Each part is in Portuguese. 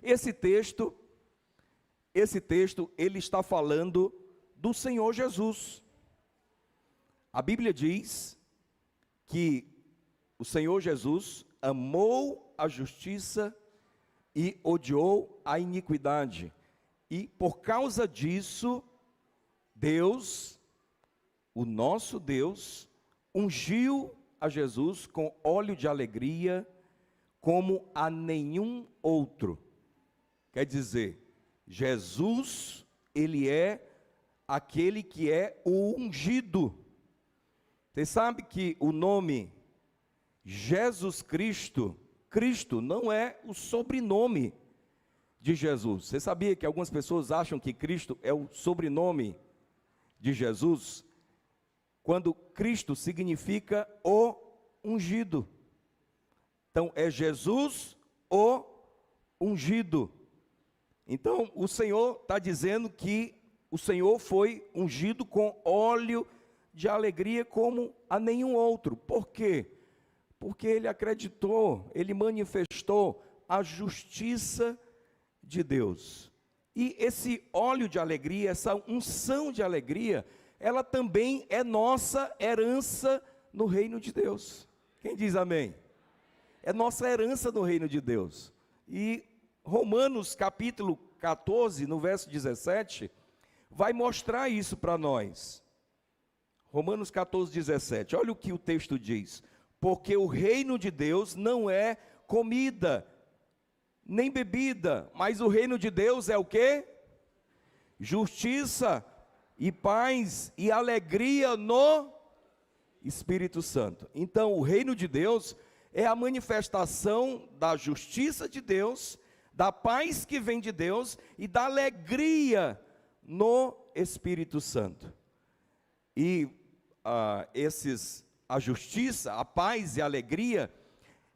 Esse texto, ele está falando do Senhor Jesus. A Bíblia diz que o Senhor Jesus amou a justiça e odiou a iniquidade. E por causa disso, Deus, o nosso Deus, ungiu a Jesus com óleo de alegria como a nenhum outro. Quer dizer, Jesus, ele é aquele que é o ungido. Você sabe que o nome Jesus Cristo, Cristo não é o sobrenome de Jesus. Você sabia que algumas pessoas acham que Cristo é o sobrenome de Jesus? Quando Cristo significa o ungido. Então é Jesus o ungido. Então o Senhor está dizendo que o Senhor foi ungido com óleo de alegria como a nenhum outro. Por quê? Porque ele acreditou, ele manifestou a justiça de Deus. E esse óleo de alegria, essa unção de alegria, ela também é nossa herança no reino de Deus. Quem diz amém? É nossa herança no reino de Deus. E Romanos capítulo 14, no verso 17, vai mostrar isso para nós. Romanos 14, 17, olha o que o texto diz. Porque o reino de Deus não é comida, nem bebida, mas o reino de Deus é o quê? Justiça e paz e alegria no Espírito Santo. Então, o reino de Deus é a manifestação da justiça de Deus, da paz que vem de Deus e da alegria no Espírito Santo. E a justiça, a paz e a alegria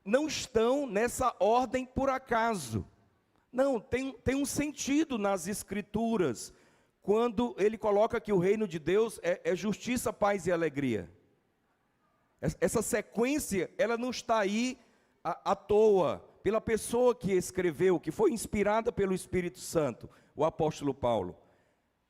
não estão nessa ordem por acaso. Não, tem um sentido nas Escrituras, quando ele coloca que o reino de Deus é justiça, paz e alegria. Essa sequência, ela não está aí à toa, pela pessoa que escreveu, que foi inspirada pelo Espírito Santo, o apóstolo Paulo.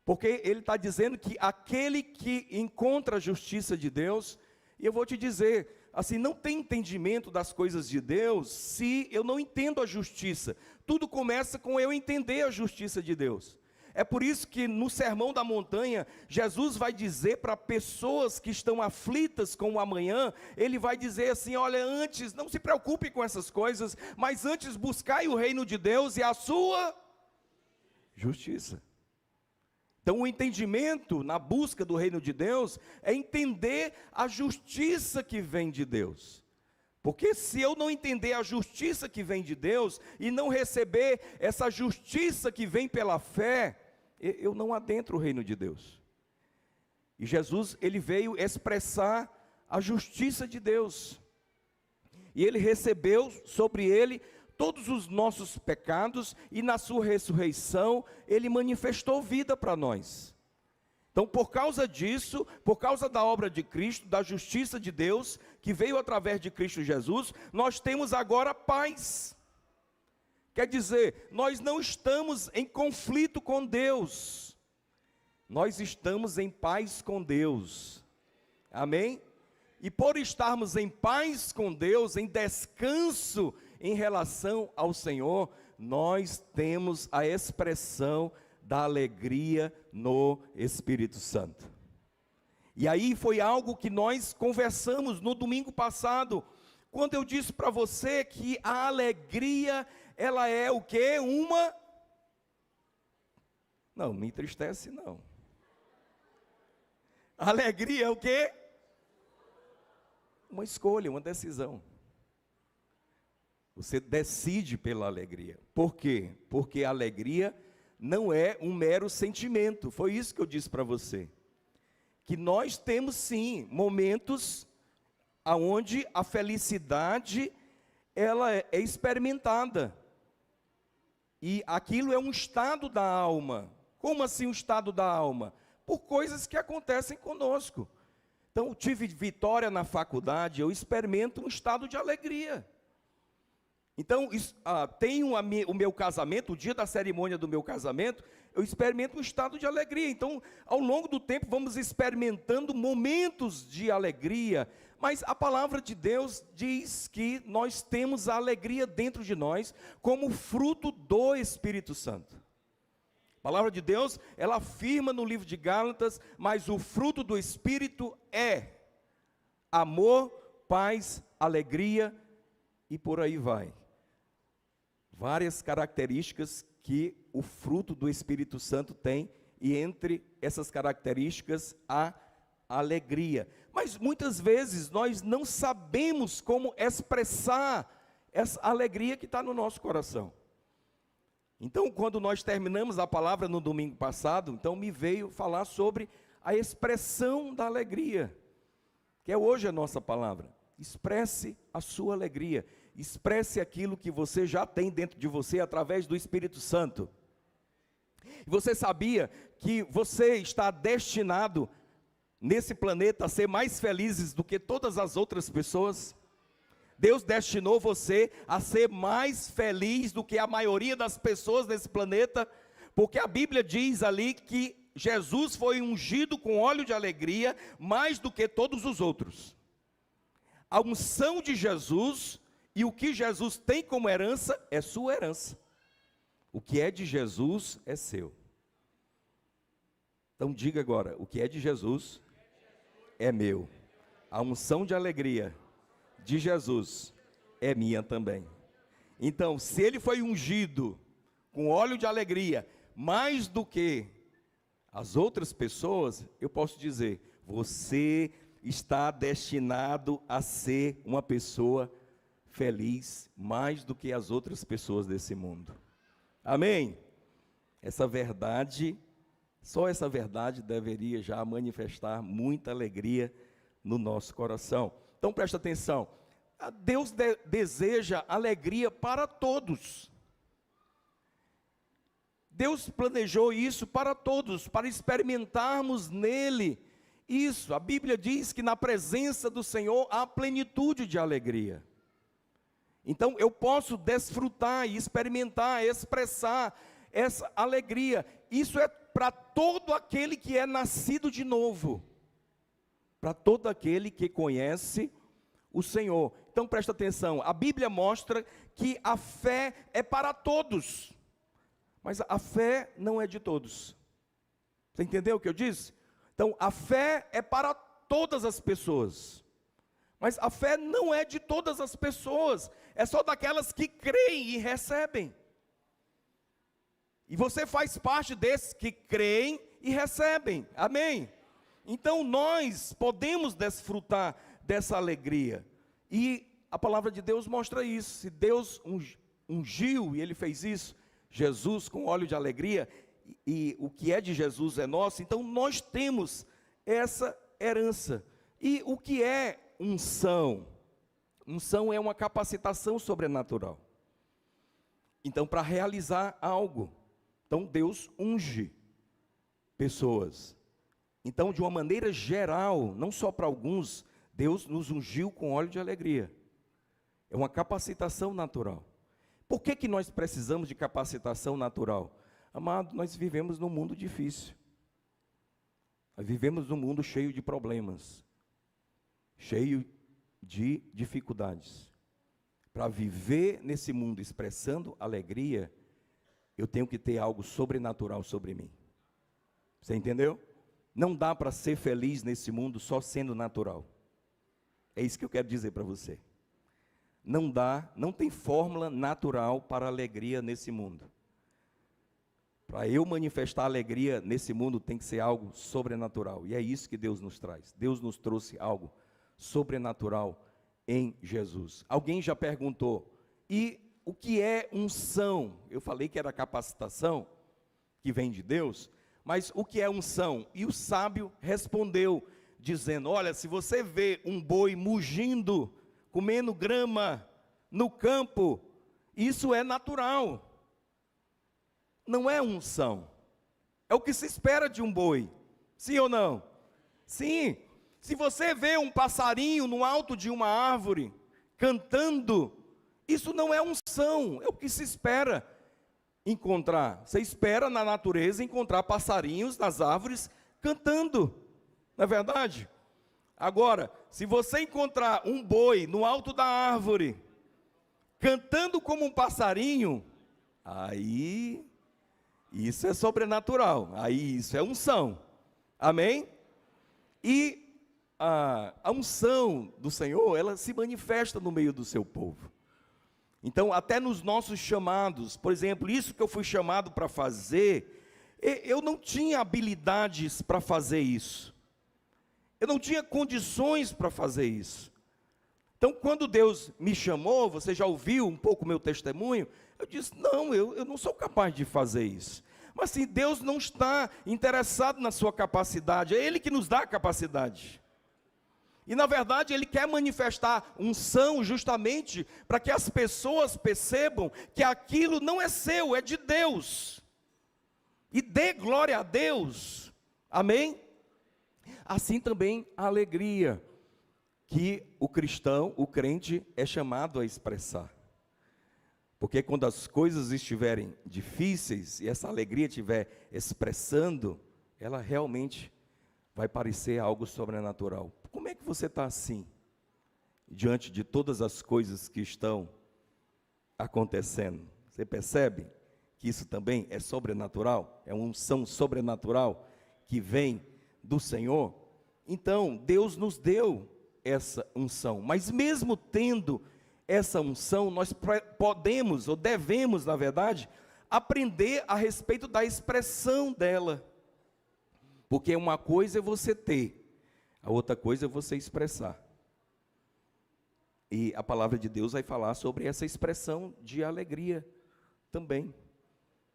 Porque ele está dizendo que aquele que encontra a justiça de Deus, e eu vou te dizer, assim, não tem entendimento das coisas de Deus, se eu não entendo a justiça. Tudo começa com eu entender a justiça de Deus. É por isso que no Sermão da Montanha, Jesus vai dizer para pessoas que estão aflitas com o amanhã, ele vai dizer assim, olha, antes, não se preocupe com essas coisas, mas antes buscai o reino de Deus e a sua justiça. Então o entendimento na busca do reino de Deus é entender a justiça que vem de Deus. Porque se eu não entender a justiça que vem de Deus e não receber essa justiça que vem pela fé, eu não adentro o reino de Deus. E Jesus, ele veio expressar a justiça de Deus. E ele recebeu sobre ele todos os nossos pecados e na sua ressurreição ele manifestou vida para nós. Então, por causa disso, por causa da obra de Cristo, da justiça de Deus, que veio através de Cristo Jesus, nós temos agora paz. Quer dizer, nós não estamos em conflito com Deus, nós estamos em paz com Deus, amém? E por estarmos em paz com Deus, em descanso em relação ao Senhor, nós temos a expressão da alegria no Espírito Santo. E aí foi algo que nós conversamos no domingo passado, quando eu disse para você que a alegria, ela é o quê? Não me entristece não. A alegria é o quê? Uma escolha, uma decisão. Você decide pela alegria. Por quê? Porque a alegria não é um mero sentimento. Foi isso que eu disse para você. Que nós temos sim momentos onde a felicidade ela é experimentada. E aquilo é um estado da alma. Como assim um estado da alma? Por coisas que acontecem conosco. Então, eu tive vitória na faculdade, eu experimento um estado de alegria. Então, tenho o meu casamento, o dia da cerimônia do meu casamento, eu experimento um estado de alegria. Então, ao longo do tempo, vamos experimentando momentos de alegria. Mas a palavra de Deus diz que nós temos a alegria dentro de nós como fruto do Espírito Santo. A palavra de Deus, ela afirma no livro de Gálatas, mas o fruto do Espírito é amor, paz, alegria e por aí vai. Várias características que o fruto do Espírito Santo tem, e entre essas características a alegria. Mas muitas vezes nós não sabemos como expressar essa alegria que está no nosso coração. Então, quando nós terminamos a palavra no domingo passado, então me veio falar sobre a expressão da alegria, que é hoje a nossa palavra. Expresse a sua alegria. Expresse aquilo que você já tem dentro de você através do Espírito Santo. Você sabia que você está destinado nesse planeta a ser mais felizes do que todas as outras pessoas? Deus destinou você a ser mais feliz do que a maioria das pessoas nesse planeta, porque a Bíblia diz ali que Jesus foi ungido com óleo de alegria mais do que todos os outros. A unção de Jesus e o que Jesus tem como herança é sua herança. O que é de Jesus é seu. Então diga agora, o que é de Jesus é meu. A unção de alegria de Jesus é minha também. Então, se ele foi ungido com óleo de alegria, mais do que as outras pessoas, eu posso dizer, você está destinado a ser uma pessoa feliz mais do que as outras pessoas desse mundo. Amém? Essa verdade, só essa verdade deveria já manifestar muita alegria no nosso coração. Então presta atenção, Deus deseja alegria para todos. Deus planejou isso para todos, para experimentarmos nele isso. A Bíblia diz que na presença do Senhor há plenitude de alegria. Então eu posso desfrutar e experimentar, expressar essa alegria. Isso é para todo aquele que é nascido de novo, para todo aquele que conhece o Senhor. Então presta atenção, a Bíblia mostra que a fé é para todos, mas a fé não é de todos. Você entendeu o que eu disse? Então a fé é para todas as pessoas, mas a fé não é de todas as pessoas, é só daquelas que creem e recebem. E você faz parte desses que creem e recebem, amém? Então nós podemos desfrutar dessa alegria, e a palavra de Deus mostra isso. Se Deus ungiu, e Ele fez isso, Jesus com óleo de alegria, e o que é de Jesus é nosso, então nós temos essa herança. E o que é unção? Unção é uma capacitação sobrenatural. Então, para realizar algo, então Deus unge pessoas. Então, de uma maneira geral, não só para alguns, Deus nos ungiu com óleo de alegria. É uma capacitação natural. Por que nós precisamos de capacitação natural? Amado, nós vivemos num mundo difícil. Nós vivemos num mundo cheio de problemas, cheio de dificuldades. Para viver nesse mundo expressando alegria, eu tenho que ter algo sobrenatural sobre mim. Você entendeu? Não dá para ser feliz nesse mundo só sendo natural. É isso que eu quero dizer para você. Não dá, não tem fórmula natural para alegria nesse mundo. Para eu manifestar alegria nesse mundo tem que ser algo sobrenatural. E é isso que Deus nos traz. Deus nos trouxe algo sobrenatural em Jesus. Alguém já perguntou, e o que é unção? Eu falei que era capacitação, que vem de Deus, mas o que é unção? E o sábio respondeu, dizendo, olha, se você vê um boi mugindo, comendo grama no campo, isso é natural. Não é unção. É o que se espera de um boi. Sim ou não? Sim. Se você vê um passarinho no alto de uma árvore, cantando, Isso não é unção, é o que se espera encontrar. Você espera na natureza encontrar passarinhos nas árvores cantando, não é verdade? Agora, se você encontrar um boi no alto da árvore, cantando como um passarinho, aí isso é sobrenatural, aí isso é unção, amém? E a unção do Senhor, ela se manifesta no meio do seu povo. Então, até nos nossos chamados, por exemplo, isso que eu fui chamado para fazer, eu não tinha habilidades para fazer isso. Eu não tinha condições para fazer isso. Então, quando Deus me chamou, você já ouviu um pouco o meu testemunho, eu disse, não, eu não sou capaz de fazer isso. Mas sim, Deus não está interessado na sua capacidade, é Ele que nos dá a capacidade. E na verdade Ele quer manifestar unção justamente para que as pessoas percebam que aquilo não é seu, é de Deus. E dê glória a Deus, amém? Assim também a alegria que o cristão, o crente é chamado a expressar. Porque quando as coisas estiverem difíceis e essa alegria estiver expressando, ela realmente vai parecer algo sobrenatural. Como é que você está assim, diante de todas as coisas que estão acontecendo? Você percebe que isso também é sobrenatural? É uma unção sobrenatural que vem do Senhor? Então, Deus nos deu essa unção, mas mesmo tendo essa unção, nós podemos, ou devemos, na verdade, aprender a respeito da expressão dela. Porque uma coisa é você ter, a outra coisa é você expressar. E a palavra de Deus vai falar sobre essa expressão de alegria também.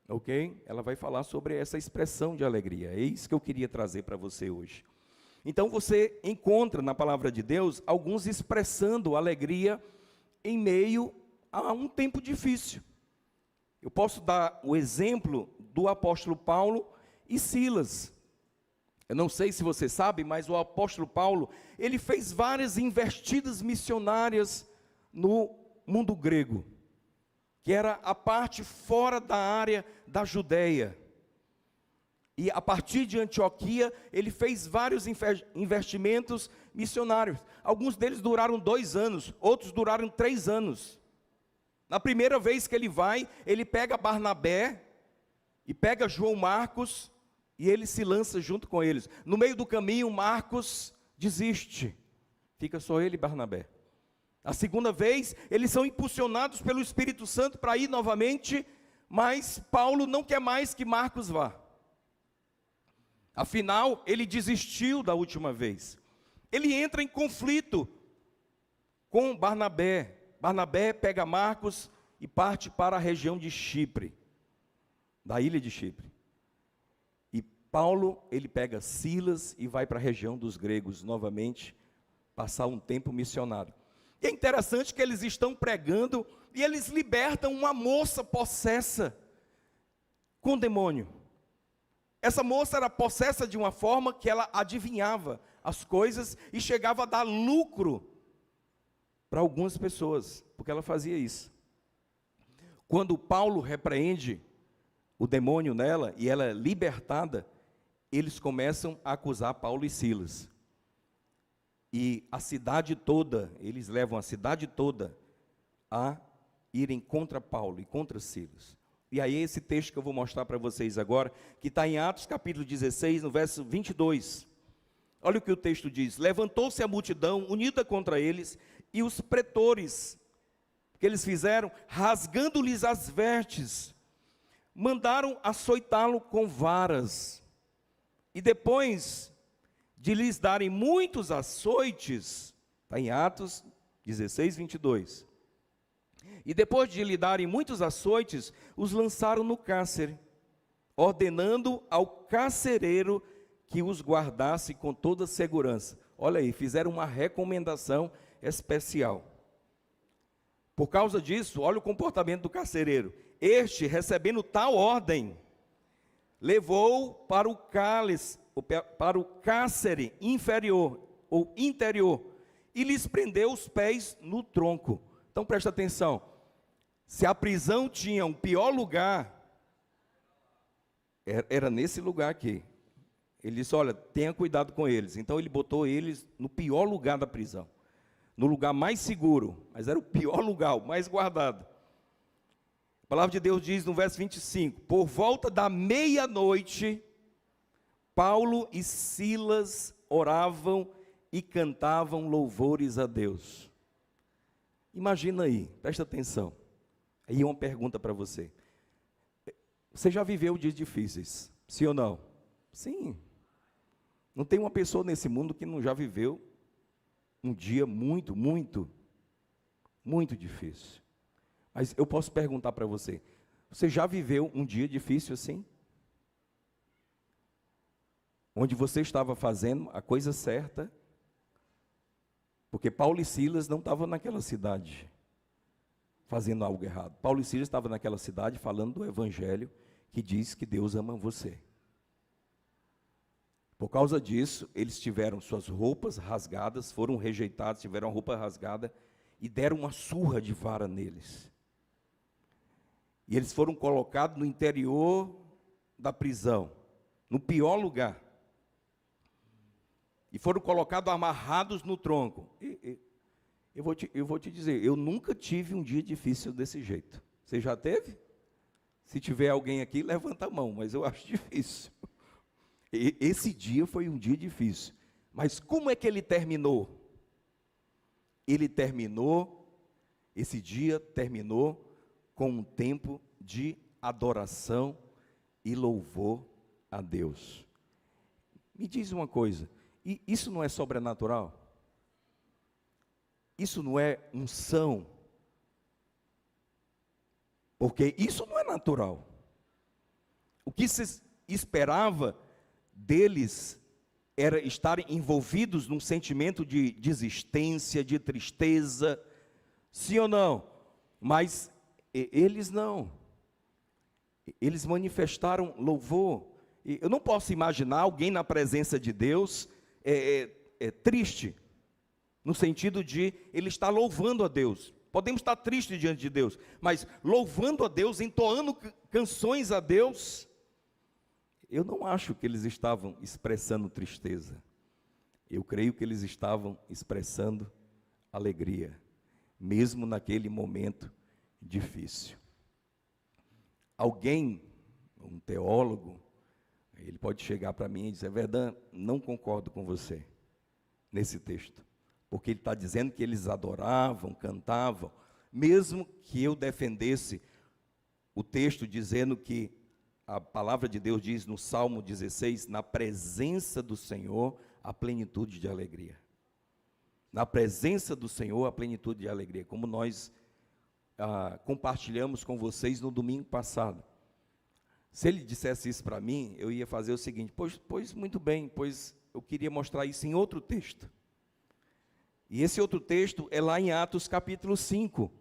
Ok? Ela vai falar sobre essa expressão de alegria. É isso que eu queria trazer para você hoje. Então você encontra na palavra de Deus alguns expressando alegria em meio a um tempo difícil. Eu posso dar o exemplo do apóstolo Paulo e Silas. Eu não sei se você sabe, mas o apóstolo Paulo, ele fez várias investidas missionárias no mundo grego, que era a parte fora da área da Judéia. E a partir de Antioquia, ele fez vários investimentos missionários. Alguns deles duraram 2 anos, outros duraram 3 anos. Na primeira vez que ele pega Barnabé e pega João Marcos, e ele se lança junto com eles. No meio do caminho, Marcos desiste. Fica só ele e Barnabé. A segunda vez, eles são impulsionados pelo Espírito Santo para ir novamente, mas Paulo não quer mais que Marcos vá. Afinal, ele desistiu da última vez. Ele entra em conflito com Barnabé. Barnabé pega Marcos e parte para a região de Chipre, da ilha de Chipre. E Paulo, ele pega Silas e vai para a região dos gregos novamente, passar um tempo missionário. E é interessante que eles estão pregando e eles libertam uma moça possessa com demônio. Essa moça era possessa de uma forma que ela adivinhava as coisas e chegava a dar lucro para algumas pessoas, porque ela fazia isso. Quando Paulo repreende o demônio nela e ela é libertada, eles começam a acusar Paulo e Silas. E a cidade toda, eles levam a cidade toda a irem contra Paulo e contra Silas. E aí esse texto que eu vou mostrar para vocês agora, que está em Atos capítulo 16, no verso 22. Olha o que o texto diz: levantou-se a multidão unida contra eles, e os pretores, que eles fizeram, rasgando-lhes as vestes, mandaram açoitá-lo com varas. E depois de lhes darem muitos açoites, está em Atos 16, 22. E depois de lhe darem muitos açoites, os lançaram no cárcere, ordenando ao carcereiro que os guardasse com toda segurança. Olha aí, fizeram uma recomendação especial. Por causa disso, olha o comportamento do carcereiro. Este, recebendo tal ordem, levou para o cálice, para o cárcere inferior ou interior, e lhes prendeu os pés no tronco. Então presta atenção, Se a prisão tinha um pior lugar, era nesse lugar aqui. Ele disse, olha, tenha cuidado com eles. Então ele botou eles no pior lugar da prisão. No lugar mais seguro, mas era o pior lugar, o mais guardado. A palavra de Deus diz no verso 25, por volta da meia-noite, Paulo e Silas oravam e cantavam louvores a Deus. Imagina aí, presta atenção. Aí uma pergunta para você. Você já viveu dias difíceis, sim ou não? Sim. Não tem uma pessoa nesse mundo que não já viveu um dia muito, muito, muito difícil. Mas eu posso perguntar para você, você já viveu um dia difícil assim? Onde você estava fazendo a coisa certa? Porque Paulo e Silas não estavam naquela cidade fazendo algo errado. Paulo e Silas estavam naquela cidade falando do evangelho que diz que Deus ama você. Por causa disso, eles tiveram suas roupas rasgadas, foram rejeitados, tiveram a roupa rasgada e deram uma surra de vara neles. E eles foram colocados no interior da prisão, no pior lugar. E foram colocados amarrados no tronco. Eu vou te dizer, eu nunca tive um dia difícil desse jeito. Você já teve? Se tiver alguém aqui, levanta a mão, mas eu acho difícil. Esse dia foi um dia difícil. Mas como é que ele terminou? Esse dia terminou com um tempo de adoração e louvor a Deus. Me diz uma coisa, isso não é sobrenatural? Isso não é unção? Porque isso não é natural. O que se esperava deles era estarem envolvidos num sentimento de desistência, de tristeza, sim ou não? Mas eles não. Eles manifestaram louvor. Eu não posso imaginar alguém na presença de Deus triste, no sentido de ele estar louvando a Deus. Podemos estar tristes diante de Deus, mas louvando a Deus, entoando canções a Deus, eu não acho que eles estavam expressando tristeza. Eu creio que eles estavam expressando alegria, mesmo naquele momento difícil. Alguém, um teólogo, ele pode chegar para mim e dizer, Verdun, não concordo com você nesse texto, porque ele está dizendo que eles adoravam, cantavam, mesmo que eu defendesse o texto dizendo que a palavra de Deus diz no Salmo 16, na presença do Senhor, a plenitude de alegria. Na presença do Senhor, a plenitude de alegria, como nós compartilhamos com vocês no domingo passado. Se ele dissesse isso para mim, eu ia fazer o seguinte, pois muito bem, pois eu queria mostrar isso em outro texto. E esse outro texto é lá em Atos capítulo 5,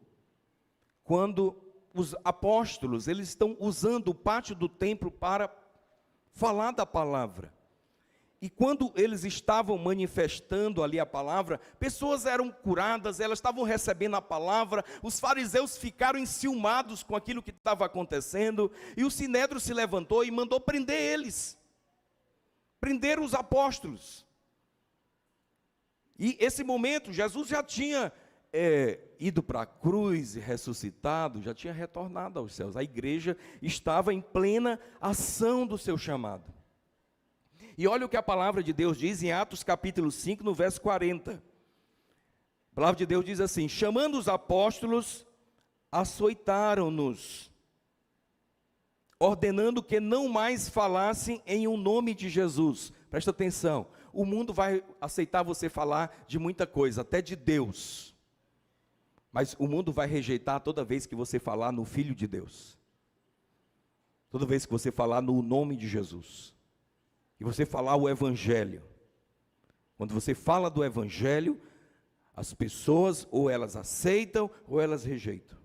quando os apóstolos, eles estão usando o pátio do templo para falar da palavra. E quando eles estavam manifestando ali a palavra, pessoas eram curadas, elas estavam recebendo a palavra, os fariseus ficaram enciumados com aquilo que estava acontecendo, e o sinédrio se levantou e mandou prender eles, prender os apóstolos. E esse momento, Jesus já tinha ido para a cruz e ressuscitado, já tinha retornado aos céus. A igreja estava em plena ação do seu chamado. E olha o que a palavra de Deus diz em Atos capítulo 5, no verso 40. A palavra de Deus diz assim, chamando os apóstolos, açoitaram-nos, ordenando que não mais falassem em um nome de Jesus. Presta atenção, o mundo vai aceitar você falar de muita coisa, até de Deus. Mas o mundo vai rejeitar toda vez que você falar no Filho de Deus. Toda vez que você falar no nome de Jesus. E você falar o Evangelho. Quando você fala do Evangelho, as pessoas ou elas aceitam ou elas rejeitam.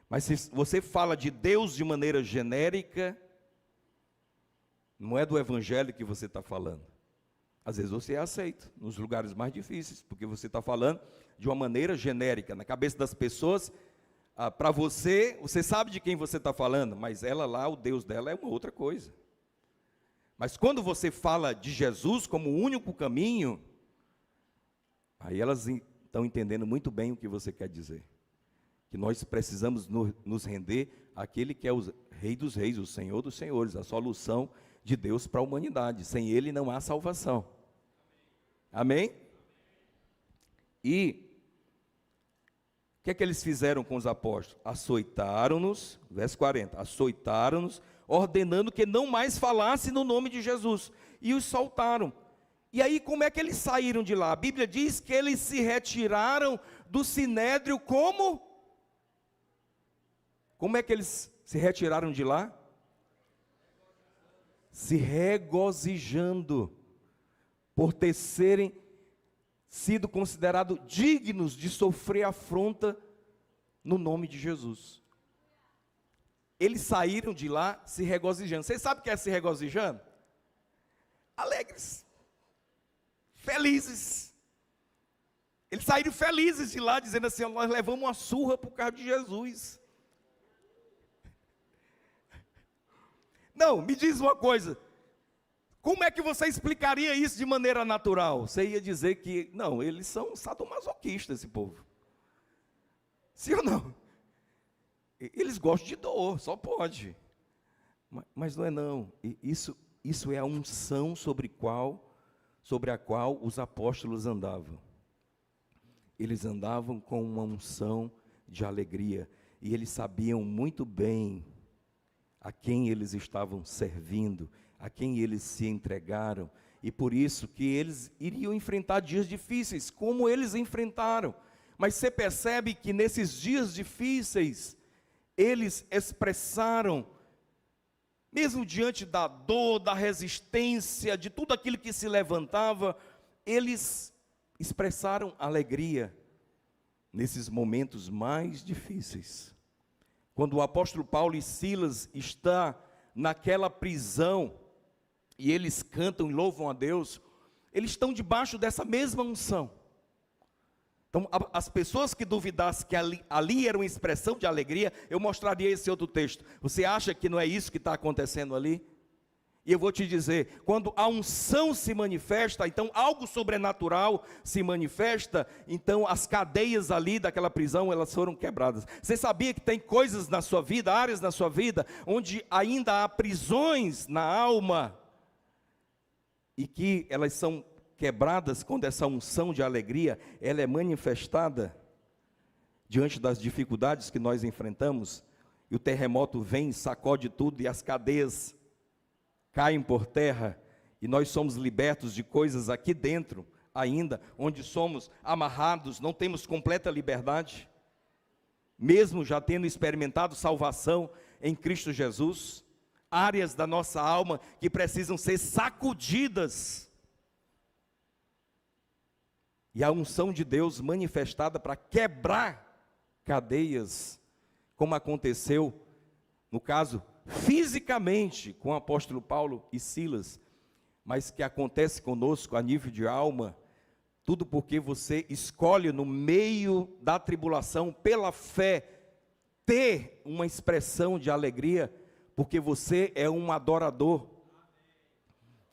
Mas se você fala de Deus de maneira genérica, não é do Evangelho que você está falando. Às vezes você é aceito nos lugares mais difíceis, porque você está falando de uma maneira genérica. Na cabeça das pessoas, Para você, você sabe de quem você está falando, mas ela lá, o Deus dela é uma outra coisa. Mas quando você fala de Jesus como o único caminho, aí elas estão entendendo muito bem o que você quer dizer. Que nós precisamos nos render àquele que é o Rei dos Reis, o Senhor dos Senhores, a solução de Deus para a humanidade. Sem Ele não há salvação. Amém? E o que é que eles fizeram com os apóstolos? Açoitaram-nos, verso 40, açoitaram-nos, ordenando que não mais falasse no nome de Jesus, e os soltaram. E aí como é que eles saíram de lá? A Bíblia diz que eles se retiraram do sinédrio como? Como é que eles se retiraram de lá? Se regozijando, por ter sido considerados dignos de sofrer afronta no nome de Jesus. Eles saíram de lá se regozijando. Vocês sabem o que é se regozijando? Alegres, felizes. Eles saíram felizes de lá, dizendo assim: nós levamos uma surra por causa de Jesus. Não, me diz uma coisa. Como é que você explicaria isso de maneira natural? Você ia dizer que, não, eles são sadomasoquistas, esse povo. Sim ou não? Eles gostam de dor, só pode. Mas não é não. Isso é a unção sobre a qual os apóstolos andavam. Eles andavam com uma unção de alegria. E eles sabiam muito bem a quem eles estavam servindo, a quem eles se entregaram, e por isso que eles iriam enfrentar dias difíceis, como eles enfrentaram. Mas você percebe que nesses dias difíceis, eles expressaram, mesmo diante da dor, da resistência, de tudo aquilo que se levantava, eles expressaram alegria nesses momentos mais difíceis. Quando o apóstolo Paulo e Silas estão naquela prisão, e eles cantam e louvam a Deus, eles estão debaixo dessa mesma unção. Então, as pessoas que duvidassem que ali era uma expressão de alegria, eu mostraria esse outro texto. Você acha que não é isso que está acontecendo ali? E eu vou te dizer, quando a unção se manifesta, então algo sobrenatural se manifesta, então as cadeias ali daquela prisão, elas foram quebradas. Você sabia que tem coisas na sua vida, áreas na sua vida, onde ainda há prisões na alma, e que elas são quebradas quando essa unção de alegria, ela é manifestada diante das dificuldades que nós enfrentamos, e o terremoto vem, sacode tudo, e as cadeias caem por terra, e nós somos libertos de coisas aqui dentro ainda, onde somos amarrados, não temos completa liberdade, mesmo já tendo experimentado salvação em Cristo Jesus, áreas da nossa alma que precisam ser sacudidas, e a unção de Deus manifestada para quebrar cadeias, como aconteceu, no caso, fisicamente, com o apóstolo Paulo e Silas, mas que acontece conosco a nível de alma, tudo porque você escolhe no meio da tribulação, pela fé, ter uma expressão de alegria, porque você é um adorador,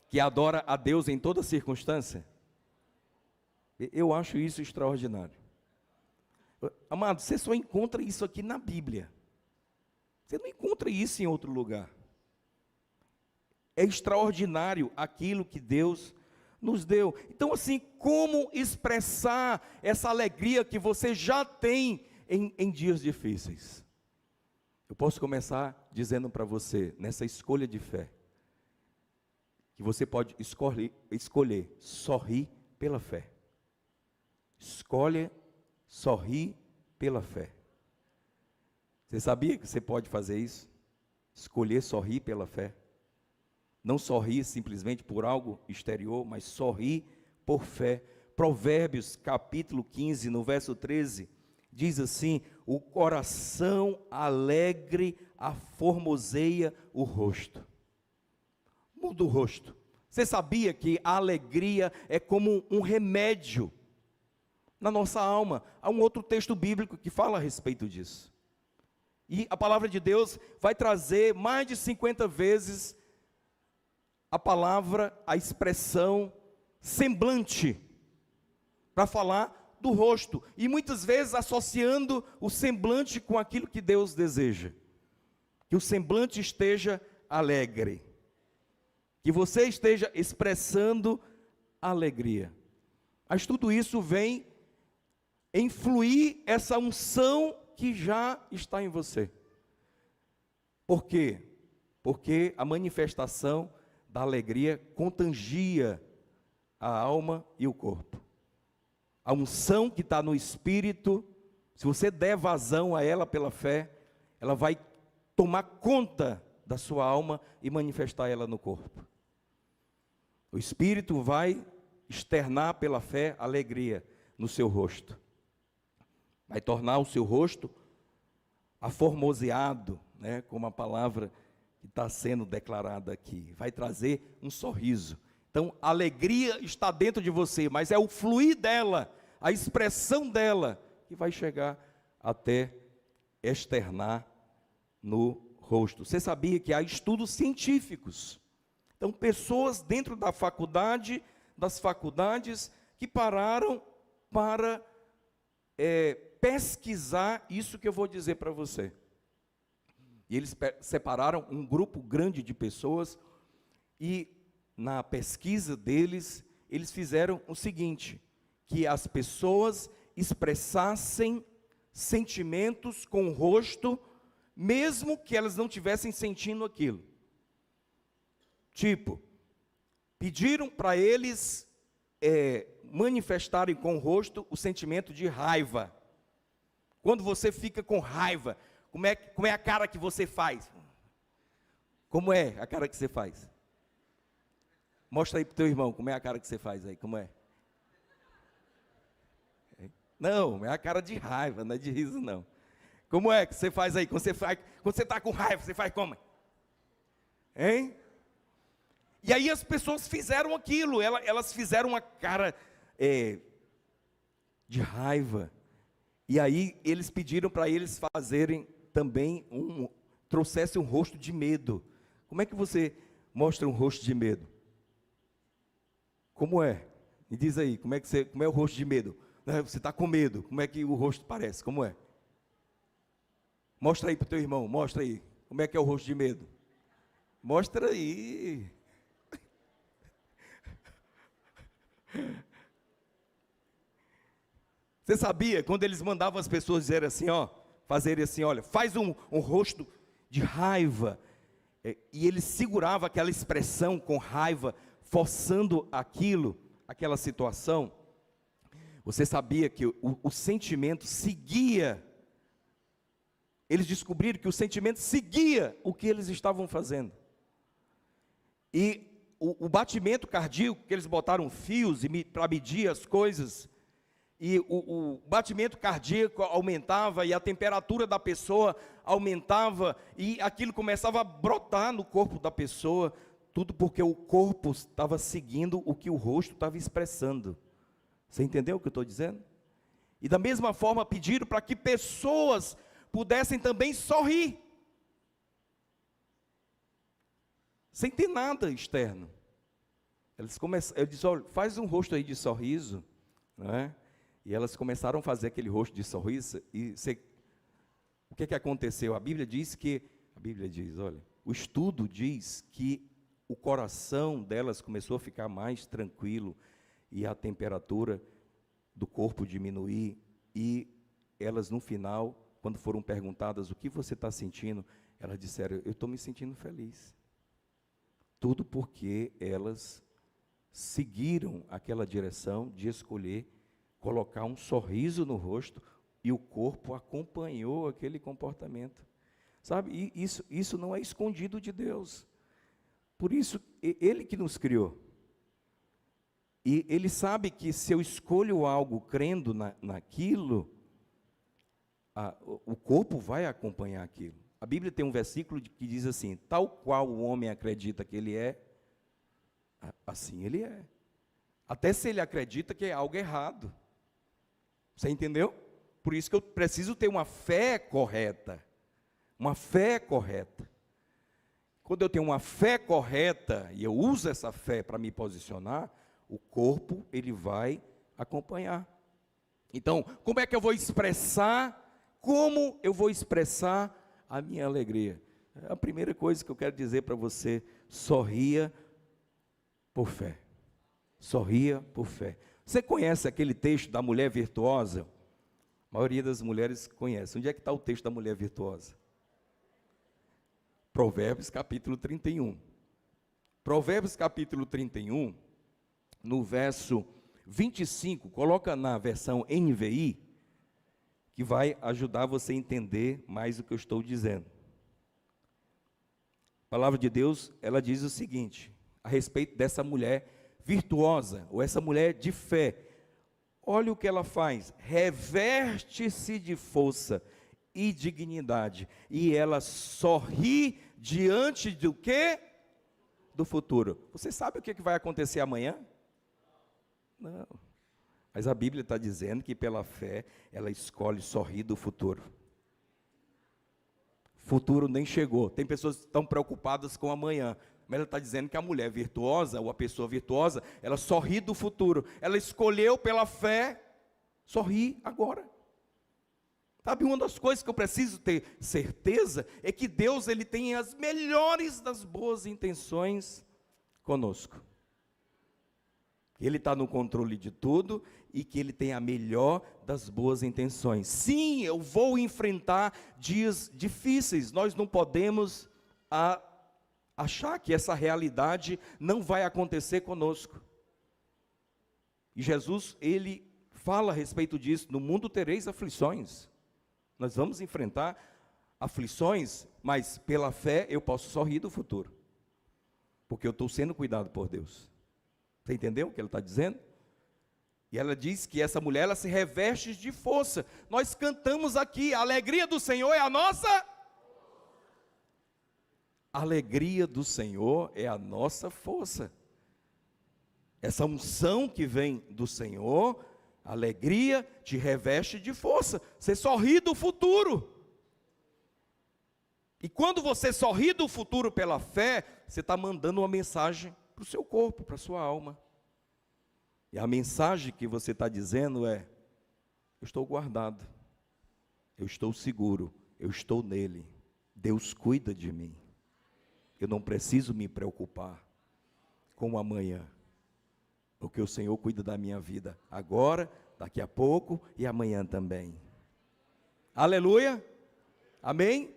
que adora a Deus em toda circunstância. Eu acho isso extraordinário. Amado, você só encontra isso aqui na Bíblia. Você não encontra isso em outro lugar. É extraordinário aquilo que Deus nos deu. Então, assim, como expressar essa alegria que você já tem em dias difíceis? Eu posso começar dizendo para você, nessa escolha de fé, que você pode escolher sorrir pela fé. Escolha sorrir pela fé. Você sabia que você pode fazer isso? Escolher sorrir pela fé. Não sorrir simplesmente por algo exterior, mas sorrir por fé. Provérbios capítulo 15, no verso 13, diz assim: o coração alegre aformoseia o rosto. Muda o rosto. Você sabia que a alegria é como um remédio na nossa alma? Há um outro texto bíblico que fala a respeito disso. E a palavra de Deus vai trazer mais de 50 vezes a palavra, a expressão semblante, para falar do rosto, e muitas vezes associando o semblante com aquilo que Deus deseja. Que o semblante esteja alegre, que você esteja expressando alegria. Mas tudo isso vem influir essa unção que já está em você. Por quê? Porque a manifestação da alegria contagia a alma e o corpo. A unção que está no espírito, se você der vazão a ela pela fé, ela vai tomar conta da sua alma e manifestar ela no corpo. O espírito vai externar pela fé alegria no seu rosto. Vai tornar o seu rosto aformoseado, né, como a palavra que está sendo declarada aqui. Vai trazer um sorriso. Então, a alegria está dentro de você, mas é o fluir dela, a expressão dela, que vai chegar até externar no rosto. Você sabia que há estudos científicos? Então, pessoas dentro das faculdades, que pararam para pesquisar isso que eu vou dizer para você. E eles separaram um grupo grande de pessoas e na pesquisa deles, eles fizeram o seguinte, que as pessoas expressassem sentimentos com o rosto, mesmo que elas não estivessem sentindo aquilo. Tipo, pediram para eles manifestarem com o rosto o sentimento de raiva. Quando você fica com raiva, como é a cara que você faz? Como é a cara que você faz? Mostra aí para o teu irmão, como é a cara que você faz aí, como é? Não, é a cara de raiva, não é de riso não. Como é que você faz aí? Quando você está com raiva, você faz como? Hein? E aí as pessoas fizeram aquilo, elas fizeram uma cara de raiva. E aí eles pediram para eles fazerem também, trouxessem um rosto de medo. Como é que você mostra um rosto de medo? Como é? Me diz aí, como é o rosto de medo? Você está com medo, como é que o rosto parece? Como é? Mostra aí para o teu irmão, mostra aí. Como é que é o rosto de medo? Mostra aí. Você sabia, quando eles mandavam as pessoas dizerem assim, fazerem assim, olha, faz um rosto de raiva, e ele segurava aquela expressão com raiva, forçando aquela situação. Você sabia que o sentimento seguia, eles descobriram que o sentimento seguia o que eles estavam fazendo. E o batimento cardíaco, que eles botaram fios para medir as coisas, e o batimento cardíaco aumentava, e a temperatura da pessoa aumentava, e aquilo começava a brotar no corpo da pessoa, tudo porque o corpo estava seguindo o que o rosto estava expressando. Você entendeu o que eu estou dizendo? E da mesma forma pediram para que pessoas pudessem também sorrir, sem ter nada externo. Eu disse, olha, faz um rosto aí de sorriso, não é? E elas começaram a fazer aquele rosto de sorriso, e o que aconteceu? A Bíblia diz, olha, o estudo diz que o coração delas começou a ficar mais tranquilo, e a temperatura do corpo diminuir, e elas no final, quando foram perguntadas, o que você está sentindo? Elas disseram, eu estou me sentindo feliz. Tudo porque elas seguiram aquela direção de escolher colocar um sorriso no rosto, e o corpo acompanhou aquele comportamento. Sabe, e isso não é escondido de Deus. Por isso, Ele que nos criou. E Ele sabe que se eu escolho algo crendo naquilo, o corpo vai acompanhar aquilo. A Bíblia tem um versículo que diz assim, tal qual o homem acredita que ele é, assim ele é. Até se ele acredita que é algo errado. Você entendeu? Por isso que eu preciso ter uma fé correta. uma fé correta. Quando eu tenho uma fé correta, e eu uso essa fé para me posicionar, o corpo, ele vai acompanhar. Então, como é que eu vou expressar? Como eu vou expressar a minha alegria? A primeira coisa que eu quero dizer para você, sorria por fé. Sorria por fé. Você conhece aquele texto da mulher virtuosa? A maioria das mulheres conhece. Onde é que está o texto da mulher virtuosa? Provérbios capítulo 31. Provérbios capítulo 31, no verso 25, coloca na versão NVI, que vai ajudar você a entender mais o que eu estou dizendo. A palavra de Deus, ela diz o seguinte, a respeito dessa mulher virtuosa, ou essa mulher de fé. Olha o que ela faz, reverte-se de força e dignidade, e ela sorri diante do quê? Do futuro. Você sabe o que vai acontecer amanhã? Não, mas a Bíblia está dizendo que pela fé, ela escolhe sorrir do futuro. Futuro nem chegou, tem pessoas que estão preocupadas com amanhã, mas ela está dizendo que a mulher virtuosa, ou a pessoa virtuosa, ela sorri do futuro, ela escolheu pela fé, sorrir agora. Sabe, uma das coisas que eu preciso ter certeza, é que Deus, Ele tem as melhores das boas intenções conosco. Ele está no controle de tudo, e que Ele tem a melhor das boas intenções. Sim, eu vou enfrentar dias difíceis, nós não podemos achar que essa realidade não vai acontecer conosco. E Jesus, Ele fala a respeito disso, no mundo tereis aflições. Nós vamos enfrentar aflições, mas pela fé eu posso sorrir do futuro, porque eu estou sendo cuidado por Deus. Você entendeu o que ela está dizendo? E ela diz que essa mulher, ela se reveste de força. Nós cantamos aqui, a alegria do Senhor é a nossa... A alegria do Senhor é a nossa força. Essa unção que vem do Senhor, a alegria te reveste de força. Você sorri do futuro. E quando você sorri do futuro pela fé, você está mandando uma mensagem para o seu corpo, para a sua alma. E a mensagem que você está dizendo é: eu estou guardado, eu estou seguro, eu estou nele, Deus cuida de mim, eu não preciso me preocupar com o amanhã, porque o Senhor cuida da minha vida, agora, daqui a pouco e amanhã também. Aleluia, amém?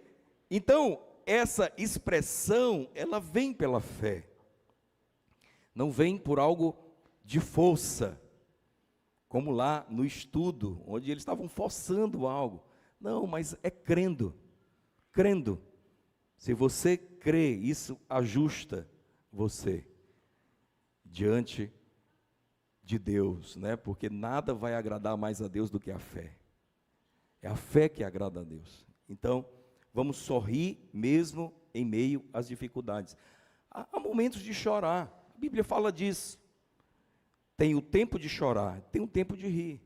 Então, essa expressão, ela vem pela fé, não vem por algo de força, como lá no estudo, onde eles estavam forçando algo. Não, mas é crendo, crendo. Se você crê, isso ajusta você diante de Deus, né? Porque nada vai agradar mais a Deus do que a fé. É a fé que agrada a Deus. Então, vamos sorrir mesmo em meio às dificuldades. Há momentos de chorar, a Bíblia fala disso. Tem o tempo de chorar, tem o tempo de rir.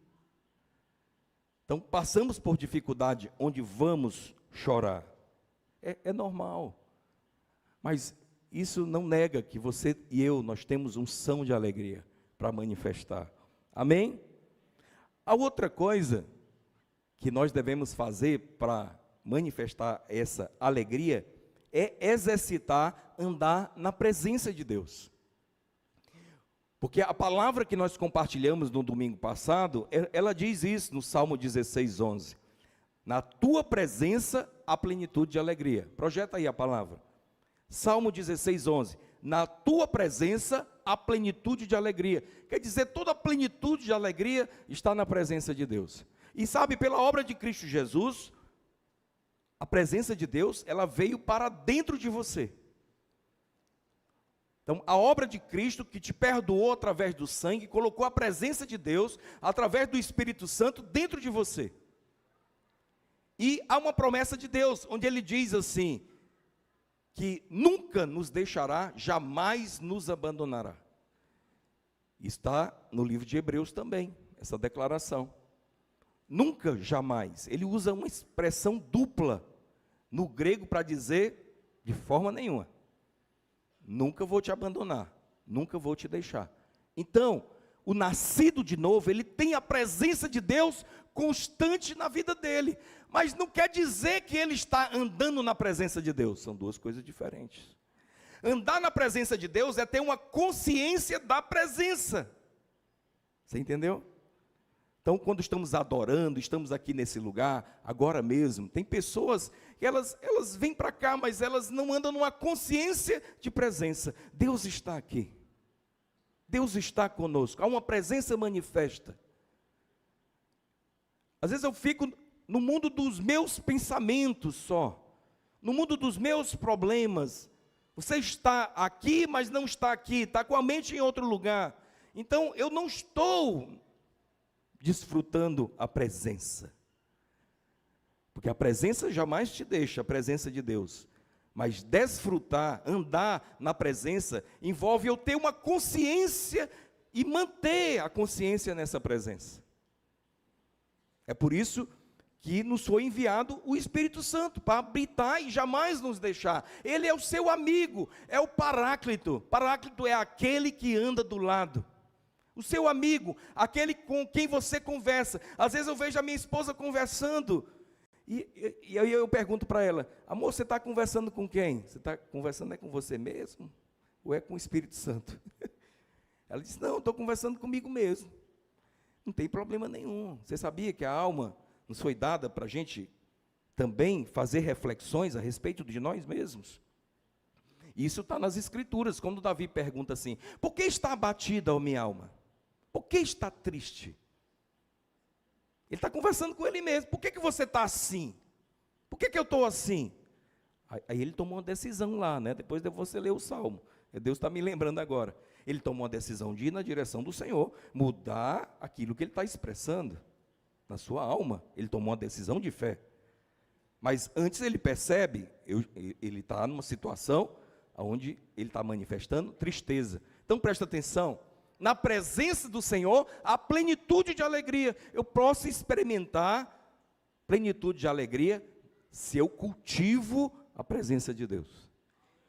Então, passamos por dificuldade onde vamos chorar. É normal. Mas isso não nega que você e eu, nós temos unção de alegria para manifestar. Amém? A outra coisa que nós devemos fazer para manifestar essa alegria é exercitar, andar na presença de Deus. Porque a palavra que nós compartilhamos no domingo passado, ela diz isso no Salmo 16, 11. Na tua presença, há plenitude de alegria. Projeta aí a palavra. Salmo 16, 11. Na tua presença, há plenitude de alegria. Quer dizer, toda a plenitude de alegria está na presença de Deus. E sabe, pela obra de Cristo Jesus, a presença de Deus, ela veio para dentro de você. Então, a obra de Cristo que te perdoou através do sangue, colocou a presença de Deus, através do Espírito Santo, dentro de você. E há uma promessa de Deus, onde Ele diz assim, que nunca nos deixará, jamais nos abandonará. Está no livro de Hebreus também, essa declaração. Nunca, jamais. Ele usa uma expressão dupla, no grego para dizer de forma nenhuma. Nunca vou te abandonar, nunca vou te deixar. Então, o nascido de novo, ele tem a presença de Deus constante na vida dele, mas não quer dizer que ele está andando na presença de Deus, são duas coisas diferentes. Andar na presença de Deus é ter uma consciência da presença, você entendeu? Então, quando estamos adorando, estamos aqui nesse lugar, agora mesmo, tem pessoas que elas vêm para cá, mas elas não andam numa consciência de presença. Deus está aqui. Deus está conosco. Há uma presença manifesta. Às vezes eu fico no mundo dos meus pensamentos só, no mundo dos meus problemas. Você está aqui, mas não está aqui, está com a mente em outro lugar. Então, eu não estou desfrutando a presença, porque a presença jamais te deixa, a presença de Deus, mas desfrutar, andar na presença, envolve eu ter uma consciência e manter a consciência nessa presença. É por isso que nos foi enviado o Espírito Santo, para habitar e jamais nos deixar. Ele é o seu amigo, é o Paráclito. Paráclito é aquele que anda do lado. O seu amigo, aquele com quem você conversa. Às vezes eu vejo a minha esposa conversando, e aí eu pergunto para ela: amor, você está conversando com quem? Você está conversando com você mesmo? Ou é com o Espírito Santo? Ela diz: não, estou conversando comigo mesmo. Não tem problema nenhum. Você sabia que a alma nos foi dada para a gente também fazer reflexões a respeito de nós mesmos? Isso está nas Escrituras, quando Davi pergunta assim: por que está abatida a minha alma? Por que está triste? Ele está conversando com ele mesmo. Por que você está assim? Por que eu estou assim? Aí ele tomou uma decisão lá, né? Depois de você ler o Salmo. Deus está me lembrando agora. Ele tomou uma decisão de ir na direção do Senhor, mudar aquilo que ele está expressando na sua alma. Ele tomou uma decisão de fé. Mas antes ele percebe, ele está numa situação onde ele está manifestando tristeza. Então presta atenção. Na presença do Senhor, há plenitude de alegria. Eu posso experimentar plenitude de alegria se eu cultivo a presença de Deus.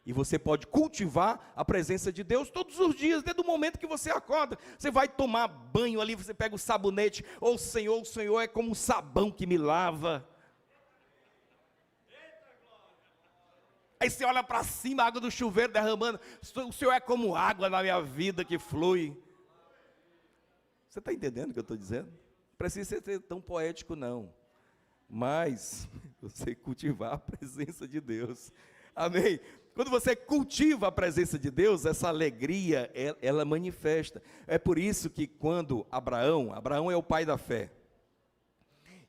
E você pode cultivar a presença de Deus todos os dias, desde o momento que você acorda. Você vai tomar banho ali, você pega o sabonete. Oh Senhor, o Senhor é como um sabão que me lava. Aí você olha para cima, a água do chuveiro derramando. O Senhor é como água na minha vida que flui. Você está entendendo o que eu estou dizendo? Não precisa ser tão poético não. Mas você cultivar a presença de Deus. Amém? Quando você cultiva a presença de Deus, essa alegria, ela manifesta. É por isso que quando Abraão é o pai da fé.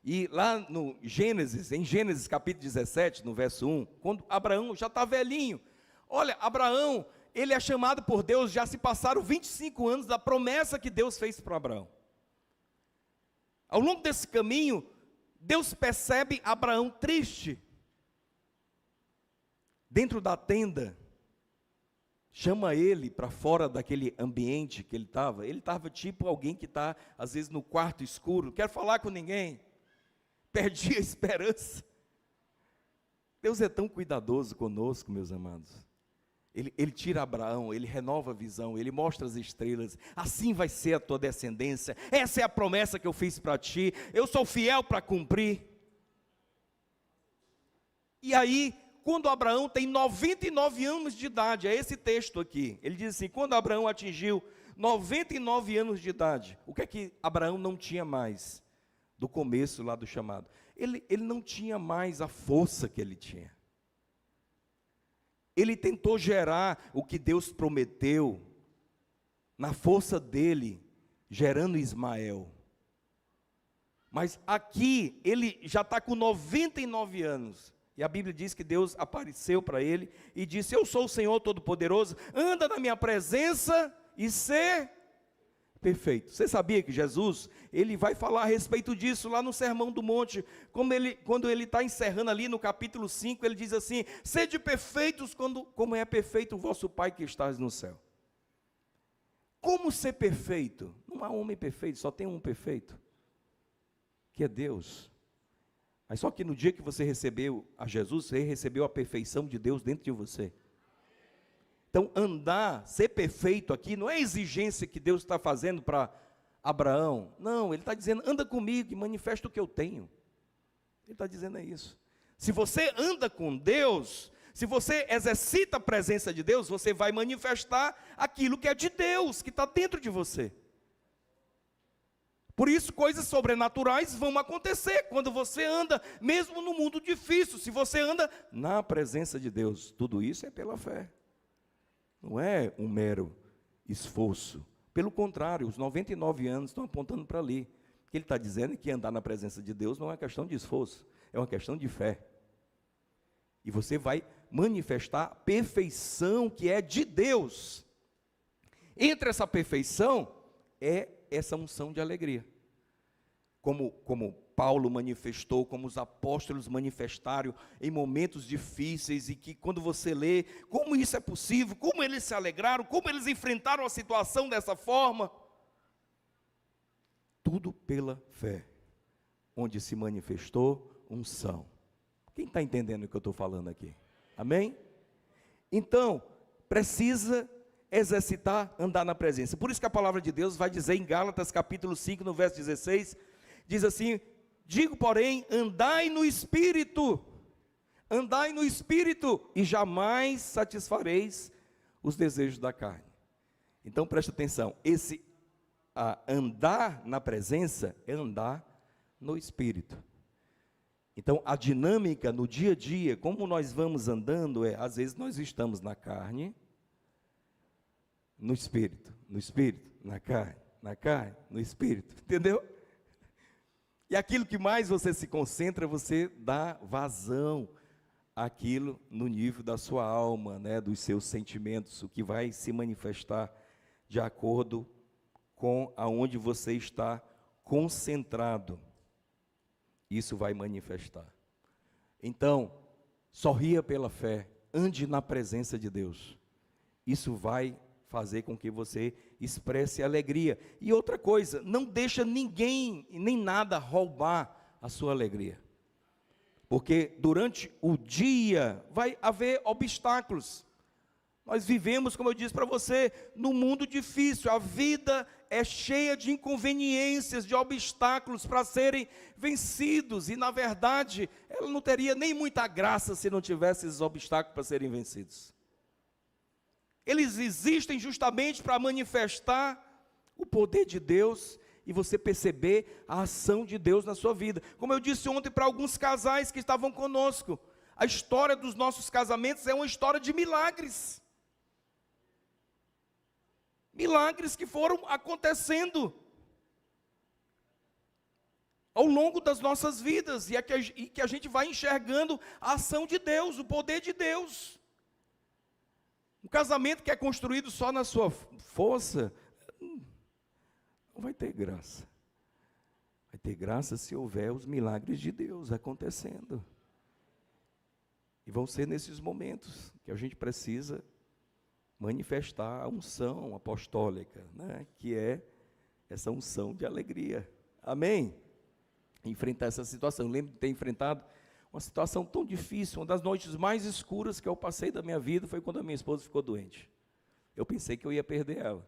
E lá no Gênesis, em Gênesis capítulo 17, no verso 1, quando Abraão já está velhinho. Olha, Abraão, ele é chamado por Deus, já se passaram 25 anos da promessa que Deus fez para Abraão. Ao longo desse caminho, Deus percebe Abraão triste. Dentro da tenda, chama ele para fora daquele ambiente que ele estava tipo alguém que está, às vezes, no quarto escuro, não quer falar com ninguém. Perdi a esperança. Deus é tão cuidadoso conosco, meus amados. Ele tira Abraão, ele renova a visão, ele mostra as estrelas. Assim vai ser a tua descendência. Essa é a promessa que eu fiz para ti. Eu sou fiel para cumprir. E aí, quando Abraão tem 99 anos de idade, é esse texto aqui. Ele diz assim: quando Abraão atingiu 99 anos de idade, o que é que Abraão não tinha mais? Do começo lá do chamado, ele não tinha mais a força que ele tinha. Ele tentou gerar o que Deus prometeu, na força dele, gerando Ismael. Mas aqui, ele já está com 99 anos, e a Bíblia diz que Deus apareceu para ele, e disse: eu sou o Senhor Todo-Poderoso, anda na minha presença, e ser perfeito. Você sabia que Jesus, ele vai falar a respeito disso lá no Sermão do Monte, quando ele está encerrando ali no capítulo 5, ele diz assim: sede perfeitos como é perfeito o vosso Pai que estás no céu. Como ser perfeito? Não há homem perfeito, só tem um perfeito, que é Deus. Mas só que no dia que você recebeu a Jesus, você recebeu a perfeição de Deus dentro de você. Então, andar, ser perfeito aqui, não é exigência que Deus está fazendo para Abraão. Não, Ele está dizendo, anda comigo e manifesta o que eu tenho. Ele está dizendo isso. Se você anda com Deus, se você exercita a presença de Deus, você vai manifestar aquilo que é de Deus, que está dentro de você. Por isso, coisas sobrenaturais vão acontecer quando você anda, mesmo no mundo difícil, se você anda na presença de Deus. Tudo isso é pela fé. Não é um mero esforço. Pelo contrário, os 99 anos estão apontando para ali. O que ele está dizendo é que andar na presença de Deus não é questão de esforço, é uma questão de fé. E você vai manifestar a perfeição que é de Deus. Entre essa perfeição é essa unção de alegria. Como Paulo manifestou, como os apóstolos manifestaram em momentos difíceis, e que quando você lê, como isso é possível, como eles se alegraram, como eles enfrentaram a situação dessa forma. Tudo pela fé, onde se manifestou unção. Quem está entendendo o que eu estou falando aqui? Amém? Então, precisa exercitar, andar na presença. Por isso que a palavra de Deus vai dizer em Gálatas capítulo 5, no verso 16, diz assim, digo porém, andai no Espírito, e jamais satisfareis os desejos da carne. Então presta atenção, esse andar na presença é andar no Espírito. Então a dinâmica no dia a dia, como nós vamos andando, às vezes nós estamos na carne, no Espírito, na carne, no Espírito, entendeu? E aquilo que mais você se concentra, você dá vazão àquilo no nível da sua alma, né, dos seus sentimentos, o que vai se manifestar de acordo com aonde você está concentrado. Isso vai manifestar. Então, sorria pela fé, ande na presença de Deus. Isso vai fazer com que você expresse alegria. E outra coisa, não deixa ninguém nem nada roubar a sua alegria. Porque durante o dia vai haver obstáculos. Nós vivemos, como eu disse para você, num mundo difícil. A vida é cheia de inconveniências, de obstáculos para serem vencidos. E na verdade, ela não teria nem muita graça se não tivesse esses obstáculos para serem vencidos. Eles existem justamente para manifestar o poder de Deus e você perceber a ação de Deus na sua vida. Como eu disse ontem para alguns casais que estavam conosco, a história dos nossos casamentos é uma história de milagres. Milagres que foram acontecendo ao longo das nossas vidas e que a gente vai enxergando a ação de Deus, o poder de Deus. Um casamento que é construído só na sua força, não vai ter graça. Vai ter graça se houver os milagres de Deus acontecendo. E vão ser nesses momentos que a gente precisa manifestar a unção apostólica, né? Que é essa unção de alegria. Amém? Enfrentar essa situação. Eu lembro de ter enfrentado uma situação tão difícil, uma das noites mais escuras que eu passei da minha vida foi quando a minha esposa ficou doente. Eu pensei que eu ia perder ela.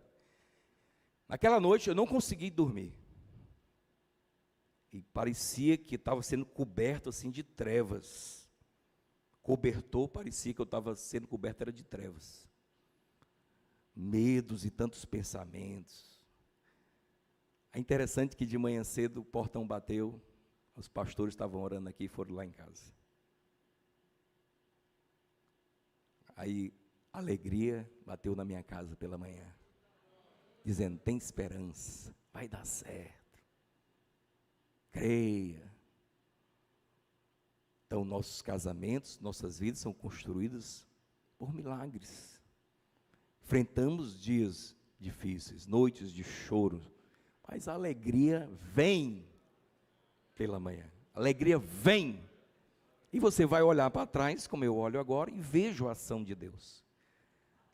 Naquela noite eu não consegui dormir. E parecia que estava sendo coberto assim de trevas. Cobertor, parecia que eu estava sendo coberto, era de trevas. Medos e tantos pensamentos. É interessante que de manhã cedo o portão bateu. Os pastores estavam orando aqui e foram lá em casa. Aí, alegria bateu na minha casa pela manhã, dizendo, tem esperança, vai dar certo, creia. Então, nossos casamentos, nossas vidas são construídas por milagres. Enfrentamos dias difíceis, noites de choro, mas a alegria vem pela manhã. A alegria vem. E você vai olhar para trás, como eu olho agora, e vejo a ação de Deus.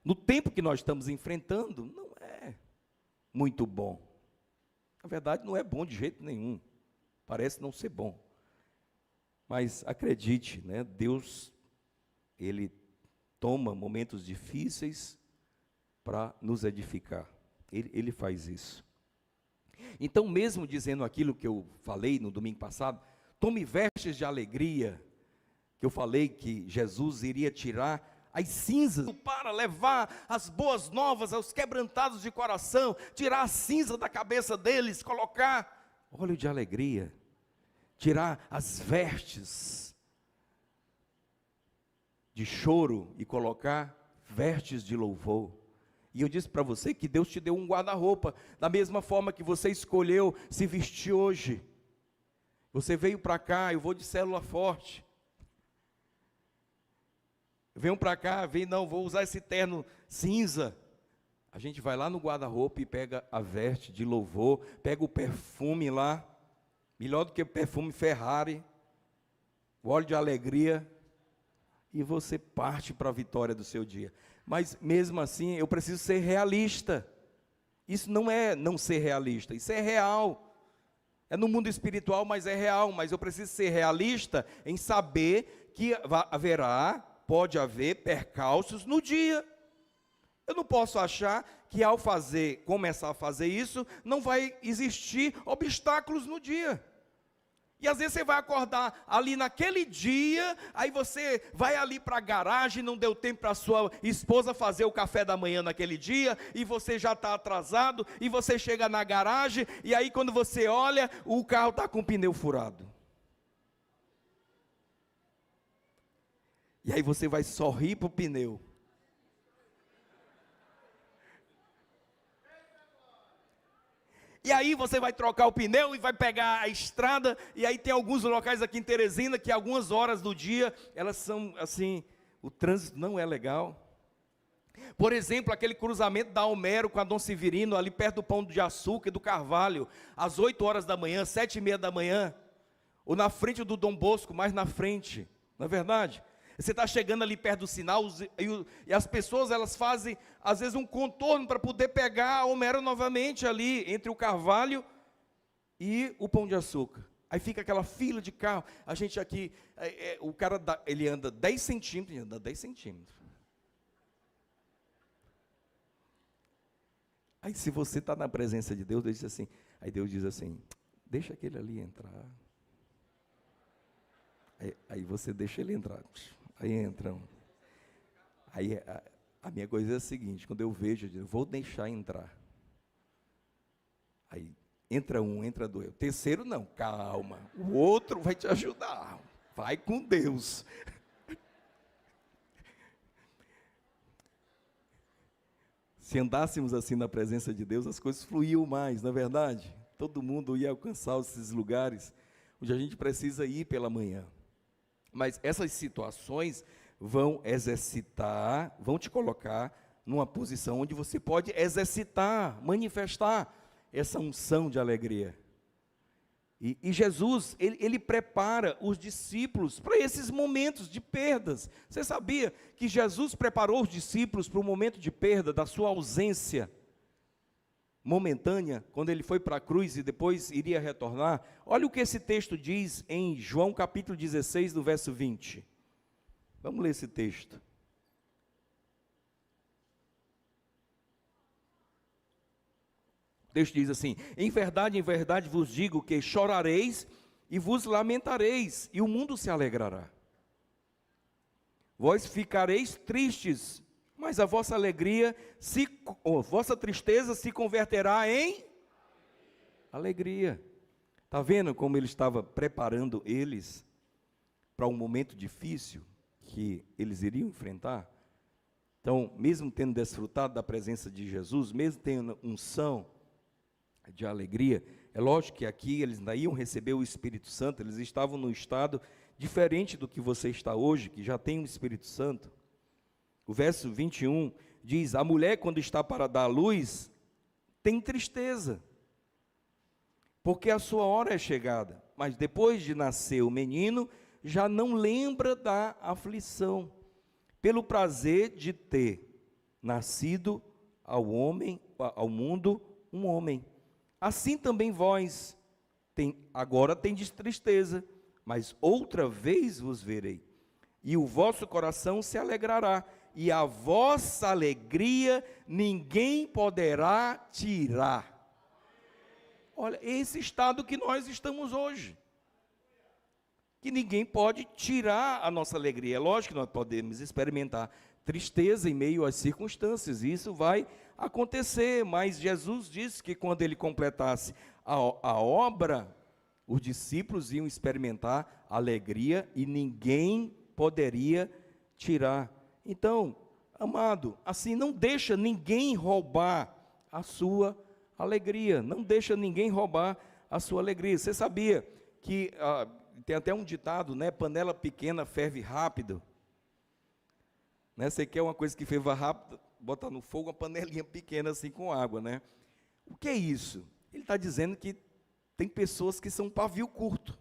No tempo que nós estamos enfrentando, não é muito bom. Na verdade, não é bom de jeito nenhum. Parece não ser bom. Mas acredite, né, Deus, Ele toma momentos difíceis para nos edificar. Ele faz isso. Então, mesmo dizendo aquilo que eu falei no domingo passado, tome vestes de alegria, que eu falei que Jesus iria tirar as cinzas para levar as boas novas aos quebrantados de coração, tirar a cinza da cabeça deles, colocar óleo de alegria, tirar as vestes de choro e colocar vestes de louvor. E eu disse para você que Deus te deu um guarda-roupa, da mesma forma que você escolheu se vestir hoje. Você veio para cá, eu vou de célula forte. Venham para cá, vou usar esse terno cinza. A gente vai lá no guarda-roupa e pega a veste de louvor, pega o perfume lá, melhor do que o perfume Ferrari, o óleo de alegria, e você parte para a vitória do seu dia. Mas mesmo assim, eu preciso ser realista. Isso não é não ser realista, isso é real. É no mundo espiritual, mas é real. Mas eu preciso ser realista em saber que pode haver percalços no dia. Eu não posso achar que ao começar a fazer isso, não vai existir obstáculos no dia. E às vezes você vai acordar ali naquele dia, aí você vai ali para a garagem, não deu tempo para a sua esposa fazer o café da manhã naquele dia, e você já está atrasado, e você chega na garagem, e aí quando você olha, o carro está com o pneu furado. E aí você vai sorrir para o pneu. E aí você vai trocar o pneu e vai pegar a estrada, e aí tem alguns locais aqui em Teresina, que algumas horas do dia, elas são assim, o trânsito não é legal. Por exemplo, aquele cruzamento da Homero com a Dom Severino, ali perto do Pão de Açúcar e do Carvalho, às 8 horas da manhã, 7:30 da manhã, ou na frente do Dom Bosco, mais na frente, não é verdade? Você está chegando ali perto do sinal, e as pessoas, elas fazem, às vezes, um contorno para poder pegar a Homero novamente ali, entre o Carvalho e o Pão de Açúcar. Aí fica aquela fila de carro, a gente aqui, o cara, ele anda 10 centímetros, ele anda 10 centímetros. Aí se você está na presença de Deus, Deus diz assim, deixa aquele ali entrar. Aí você deixa ele entrar. Aí entram. Aí a minha coisa é a seguinte, quando eu vejo, eu digo, vou deixar entrar. Aí entra um, entra dois. O terceiro não, calma. O outro vai te ajudar. Vai com Deus. Se andássemos assim na presença de Deus, as coisas fluíam mais, não é verdade? Todo mundo ia alcançar esses lugares onde a gente precisa ir pela manhã. Mas essas situações vão te colocar numa posição onde você pode exercitar, manifestar essa unção de alegria. E Jesus, ele prepara os discípulos para esses momentos de perdas. Você sabia que Jesus preparou os discípulos para o momento de perda, da sua ausência momentânea, quando ele foi para a cruz e depois iria retornar? Olha o que esse texto diz em João capítulo 16, no verso 20. Vamos ler esse texto. O texto diz assim: em verdade vos digo que chorareis e vos lamentareis, e o mundo se alegrará. Vós ficareis tristes, mas a vossa vossa tristeza se converterá em alegria. Está vendo como ele estava preparando eles para um momento difícil que eles iriam enfrentar? Então, mesmo tendo desfrutado da presença de Jesus, mesmo tendo unção de alegria, é lógico que aqui eles ainda iam receber o Espírito Santo, eles estavam num estado diferente do que você está hoje, que já tem o Espírito Santo. O verso 21 diz: a mulher, quando está para dar à luz, tem tristeza, porque a sua hora é chegada, mas depois de nascer o menino, já não lembra da aflição, pelo prazer de ter nascido ao mundo, um homem. Assim também vós, agora tendes tristeza, mas outra vez vos verei, e o vosso coração se alegrará, e a vossa alegria ninguém poderá tirar. Olha, esse estado que nós estamos hoje, que ninguém pode tirar a nossa alegria. É lógico que nós podemos experimentar tristeza em meio às circunstâncias, e isso vai acontecer, mas Jesus disse que quando ele completasse a obra, os discípulos iam experimentar alegria e ninguém poderia tirar. Então, amado, assim, não deixa ninguém roubar a sua alegria, não deixa ninguém roubar a sua alegria. Você sabia que tem até um ditado, né? Panela pequena ferve rápido. Né? Você quer uma coisa que ferva rápido, bota no fogo uma panelinha pequena assim com água, né? O que é isso? Ele está dizendo que tem pessoas que são pavio curto.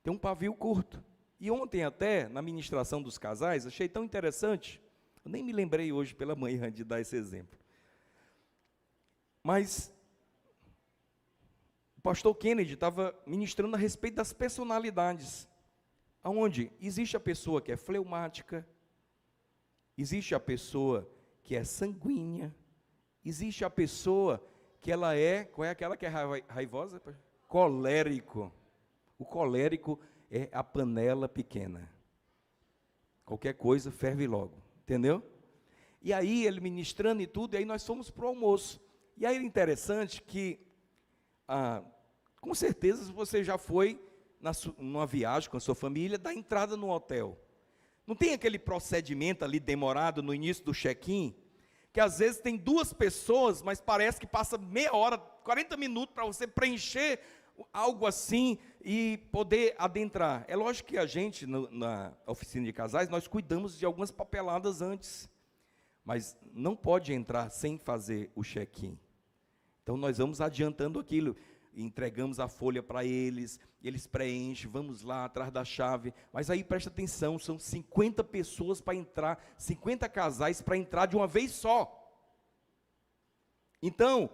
Tem um pavio curto. E ontem até, na ministração dos casais, achei tão interessante, eu nem me lembrei hoje pela manhã de dar esse exemplo. Mas o pastor Kennedy estava ministrando a respeito das personalidades, aonde existe a pessoa que é fleumática, existe a pessoa que é sanguínea, existe a pessoa que ela qual é aquela que é raivosa? Colérico. O colérico é a panela pequena. Qualquer coisa ferve logo, entendeu? E aí ele ministrando e tudo, e aí nós fomos para o almoço. E aí é interessante que, com certeza você já foi numa viagem com a sua família, da entrada no hotel. Não tem aquele procedimento ali demorado no início do check-in, que às vezes tem duas pessoas, mas parece que passa meia hora, 40 minutos para você preencher algo assim e poder adentrar. É lógico que a gente, na oficina de casais, nós cuidamos de algumas papeladas antes, mas não pode entrar sem fazer o check-in. Então nós vamos adiantando aquilo, entregamos a folha para eles, eles preenchem, vamos lá atrás da chave, mas aí presta atenção, são 50 pessoas para entrar, 50 casais para entrar de uma vez só. Então,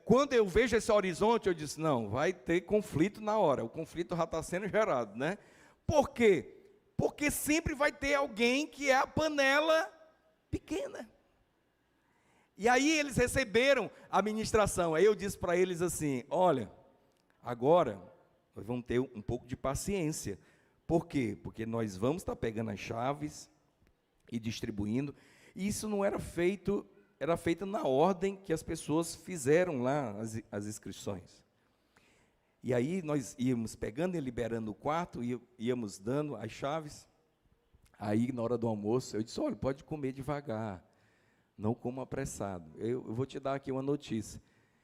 quando eu vejo esse horizonte, eu disse, não, vai ter conflito na hora, o conflito já está sendo gerado, né? Por quê? Porque sempre vai ter alguém que é a panela pequena. E aí eles receberam a ministração, aí eu disse para eles assim, olha, agora nós vamos ter um pouco de paciência. Por quê? Porque nós vamos estar pegando as chaves e distribuindo, e isso não era feito, era feito na ordem que as pessoas fizeram lá, as inscrições. E aí nós íamos pegando e liberando o quarto, íamos dando as chaves, aí na hora do almoço, eu disse, olha, pode comer devagar, não coma apressado. Eu vou te dar aqui uma notícia.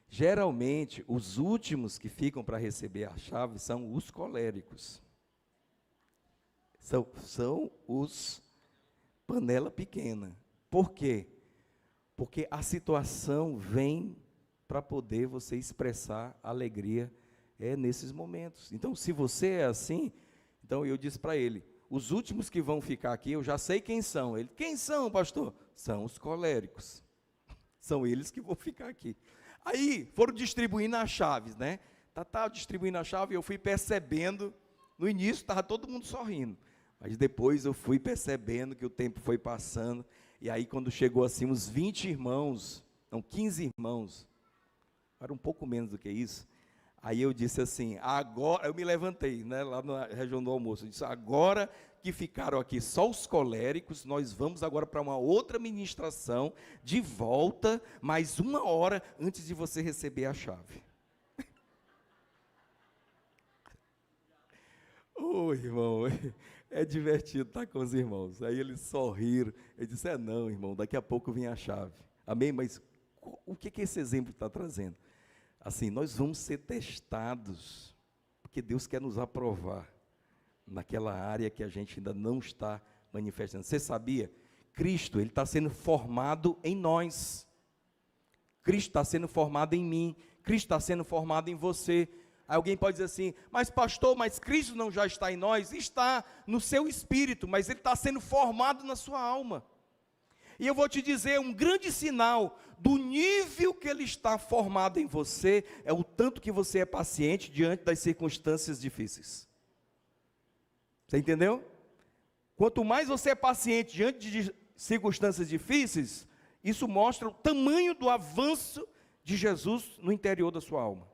Geralmente, os últimos que ficam para receber a chave são os coléricos. São os panela pequena. Por quê? Porque a situação vem para poder você expressar alegria nesses momentos. Então, se você é assim, então eu disse para ele, os últimos que vão ficar aqui, eu já sei quem são. Ele, quem são, pastor? São os coléricos. São eles que vão ficar aqui. Aí, foram distribuindo as chaves, né? Distribuindo a chave, eu fui percebendo, no início estava todo mundo sorrindo, mas depois eu fui percebendo que o tempo foi passando, e aí quando chegou assim, uns 20 irmãos, não, 15 irmãos, era um pouco menos do que isso, aí eu disse assim, agora, eu me levantei, né, lá na região do almoço, eu disse, agora que ficaram aqui só os coléricos, nós vamos agora para uma outra ministração, de volta, mais 1 hora antes de você receber a chave. Ô, irmão, é divertido estar com os irmãos. Aí eles sorriram, eu disse, não, irmão, daqui a pouco vem a chave. Amém? Mas o que esse exemplo está trazendo? Assim, nós vamos ser testados, porque Deus quer nos aprovar naquela área que a gente ainda não está manifestando. Você sabia? Cristo, ele está sendo formado em nós. Cristo está sendo formado em mim. Cristo está sendo formado em você. Aí alguém pode dizer assim, mas pastor, mas Cristo não já está em nós? Está no seu espírito, mas ele está sendo formado na sua alma. E eu vou te dizer, um grande sinal do nível que ele está formado em você, é o tanto que você é paciente diante das circunstâncias difíceis. Você entendeu? Quanto mais você é paciente diante de circunstâncias difíceis, isso mostra o tamanho do avanço de Jesus no interior da sua alma.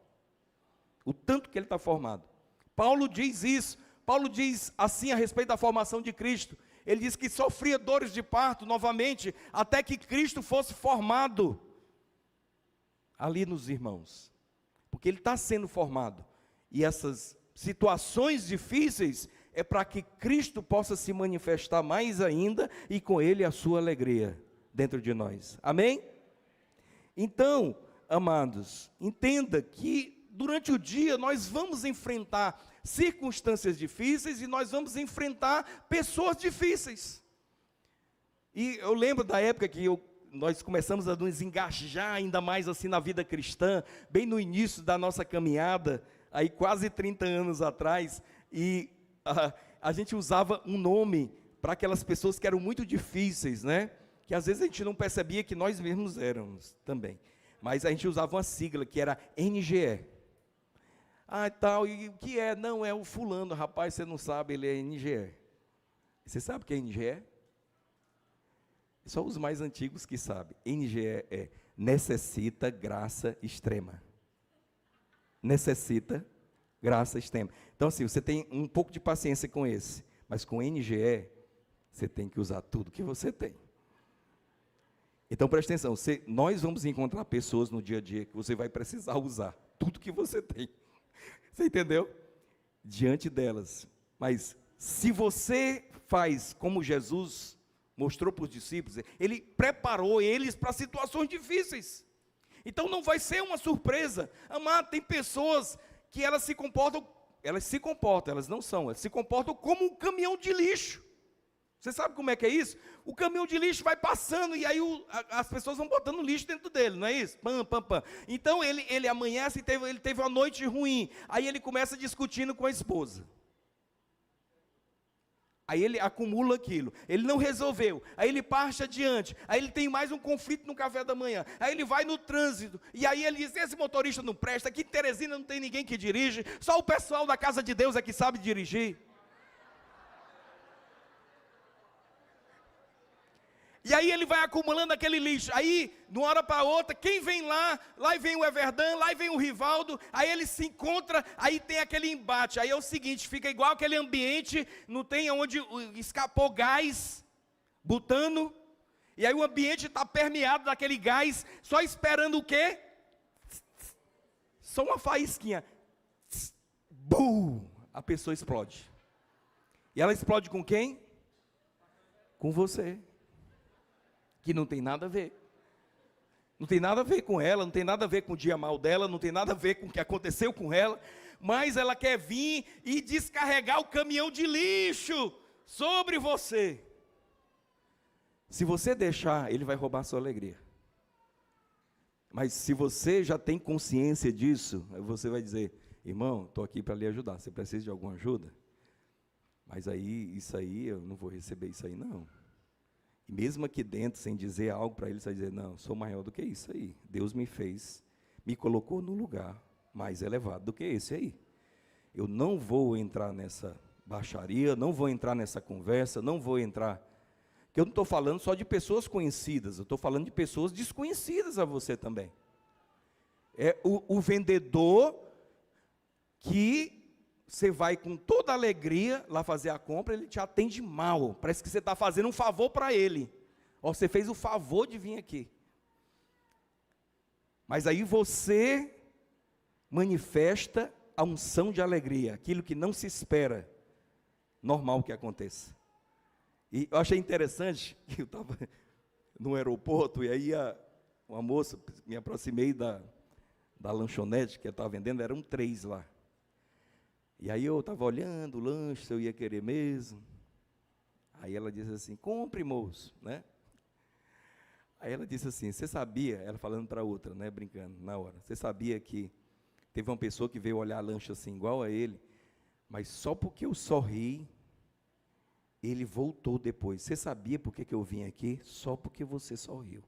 O tanto que ele está formado. Paulo diz isso. Paulo diz assim a respeito da formação de Cristo. Ele diz que sofria dores de parto novamente, até que Cristo fosse formado ali nos irmãos. Porque ele está sendo formado. E essas situações difíceis é para que Cristo possa se manifestar mais ainda e com ele a sua alegria dentro de nós. Amém? Então, amados, entenda que durante o dia nós vamos enfrentar circunstâncias difíceis e nós vamos enfrentar pessoas difíceis. E eu lembro da época que nós começamos a nos engajar ainda mais assim na vida cristã, bem no início da nossa caminhada, aí quase 30 anos atrás, e a gente usava um nome para aquelas pessoas que eram muito difíceis, né? Que às vezes a gente não percebia que nós mesmos éramos também. Mas a gente usava uma sigla que era NGE. Ah, tal, e o que é? Não, é o fulano, rapaz, você não sabe, ele é NGE. Você sabe o que é NGE? Só os mais antigos que sabem. NGE é necessita graça extrema. Necessita graça extrema. Então, assim, você tem um pouco de paciência com esse, mas com NGE, você tem que usar tudo que você tem. Então, preste atenção, nós vamos encontrar pessoas no dia a dia que você vai precisar usar tudo que você tem. Você entendeu? Diante delas. Mas, se você faz como Jesus mostrou para os discípulos, ele preparou eles para situações difíceis. Então, não vai ser uma surpresa. Amado, tem pessoas que elas se comportam, elas não são, elas se comportam como um caminhão de lixo. Você sabe como é que é isso? O caminhão de lixo vai passando e aí as pessoas vão botando lixo dentro dele, não é isso? Pam, pam, pam. Então ele amanhece e ele teve uma noite ruim. Aí ele começa discutindo com a esposa. Aí ele acumula aquilo. Ele não resolveu. Aí ele parte adiante. Aí ele tem mais um conflito no café da manhã. Aí ele vai no trânsito. E aí ele diz, esse motorista não presta. Aqui em Teresina não tem ninguém que dirige. Só o pessoal da casa de Deus é que sabe dirigir. E aí ele vai acumulando aquele lixo. Aí, de uma hora para outra, quem vem lá vem o Everdan, lá vem o Rivaldo, aí ele se encontra, aí tem aquele embate. Aí é o seguinte, fica igual aquele ambiente, não tem onde escapou gás, butano, e aí o ambiente está permeado daquele gás, só esperando o quê? Só uma faísquinha. Bum! A pessoa explode. E ela explode com quem? Com você. Que não tem nada a ver. Não tem nada a ver com ela, não tem nada a ver com o dia mal dela, não tem nada a ver com o que aconteceu com ela, mas ela quer vir e descarregar o caminhão de lixo sobre você. Se você deixar, ele vai roubar a sua alegria. Mas se você já tem consciência disso, você vai dizer, irmão, estou aqui para lhe ajudar, você precisa de alguma ajuda? Mas aí, isso aí, eu não vou receber isso aí não. E mesmo aqui dentro, sem dizer algo para ele, você vai dizer, não, sou maior do que isso aí. Deus me fez, me colocou num lugar mais elevado do que esse aí. Eu não vou entrar nessa baixaria, não vou entrar nessa conversa, não vou entrar... Porque eu não estou falando só de pessoas conhecidas, eu estou falando de pessoas desconhecidas a você também. É o vendedor que... Você vai com toda alegria lá fazer a compra, ele te atende mal. Parece que você está fazendo um favor para ele. Ó, você fez o favor de vir aqui. Mas aí você manifesta a unção de alegria, aquilo que não se espera, normal que aconteça. E eu achei interessante que eu estava no aeroporto e aí uma moça, me aproximei da lanchonete que eu estava vendendo, eram 3 lá. E aí eu estava olhando o lanche, se eu ia querer mesmo. Aí ela disse assim, compre, moço, né? Aí ela disse assim, você sabia, ela falando para outra, né, brincando, na hora, você sabia que teve uma pessoa que veio olhar lanche assim, igual a ele, mas só porque eu sorri, Ele voltou depois. Você sabia por que eu vim aqui? Só porque você sorriu.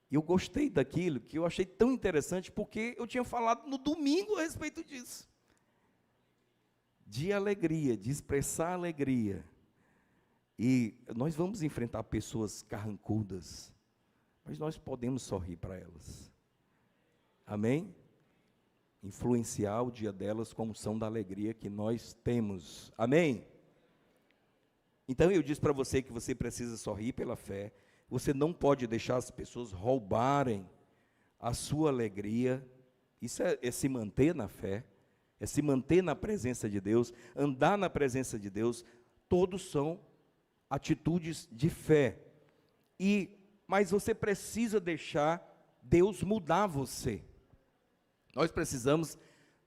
E eu gostei daquilo, que eu achei tão interessante, porque eu tinha falado no domingo a respeito disso. De alegria, de expressar alegria. E nós vamos enfrentar pessoas carrancudas, mas nós podemos sorrir para elas. Amém? Influenciar o dia delas com a unção da alegria que nós temos. Amém? Então eu disse para você que você precisa sorrir pela fé. Você não pode deixar as pessoas roubarem a sua alegria. Isso é se manter na fé, é se manter na presença de Deus, andar na presença de Deus. Todos são atitudes de fé. Mas você precisa deixar Deus mudar você. Nós precisamos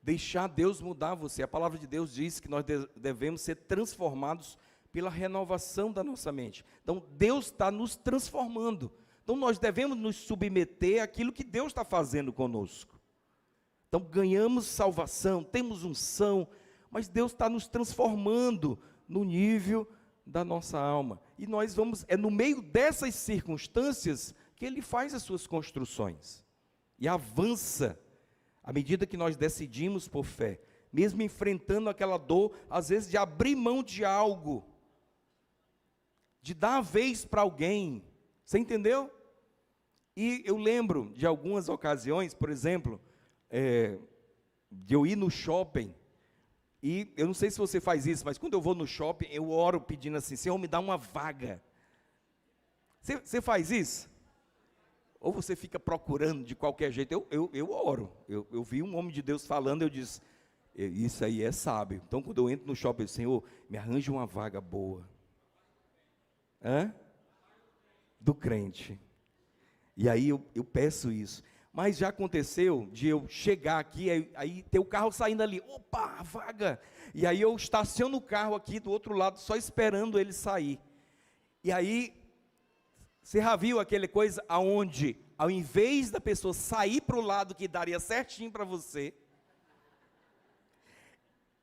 deixar Deus mudar você. A palavra de Deus diz que nós devemos ser transformados pela renovação da nossa mente. Então, Deus está nos transformando. Então, nós devemos nos submeter àquilo que Deus está fazendo conosco. Então, ganhamos salvação, temos unção, mas Deus está nos transformando no nível da nossa alma. E nós vamos, é no meio dessas circunstâncias que Ele faz as suas construções. E avança. À medida que nós decidimos por fé, mesmo enfrentando aquela dor, às vezes de abrir mão de algo, de dar a vez para alguém, você entendeu? E eu lembro de algumas ocasiões, por exemplo, de eu ir no shopping, e eu não sei se você faz isso, mas quando eu vou no shopping, eu oro pedindo assim, Senhor, me dá uma vaga. Você faz isso? Ou você fica procurando de qualquer jeito? Eu oro. Eu vi um homem de Deus falando, eu disse, isso aí é sábio. Então, quando eu entro no shopping, eu digo, Senhor, me arranja uma vaga boa. Do crente. E aí eu peço isso. Mas já aconteceu de eu chegar aqui, aí ter o carro saindo ali, opa, a vaga. E aí eu estaciono o carro aqui do outro lado, só esperando ele sair. E aí, você já viu aquela coisa aonde, ao invés da pessoa sair para o lado que daria certinho para você,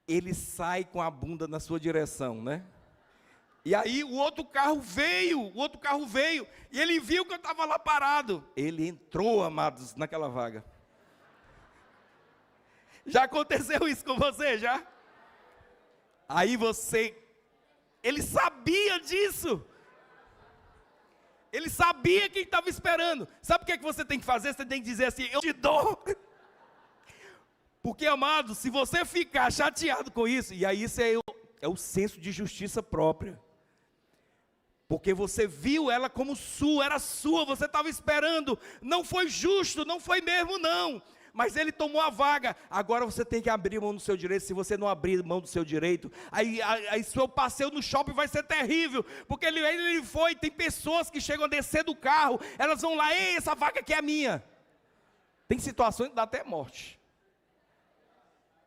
ele sai com a bunda na sua direção, né? E aí o outro carro veio, e ele viu que eu estava lá parado. Ele entrou, amados, naquela vaga. Já aconteceu isso com você, já? Aí ele sabia disso. Ele sabia quem estava esperando. Sabe o que você tem que fazer? Você tem que dizer assim, eu te dou. Porque, amado, se você ficar chateado com isso, e aí isso é o senso de justiça própria. Porque você viu ela como sua, era sua, você estava esperando. Não foi justo, não foi mesmo não. Mas ele tomou a vaga, agora você tem que abrir mão do seu direito. Se você não abrir mão do seu direito, aí seu passeio no shopping vai ser terrível, porque ele foi, tem pessoas que chegam a descer do carro, elas vão lá, ei, essa vaga aqui é minha. Tem situações que dá até morte.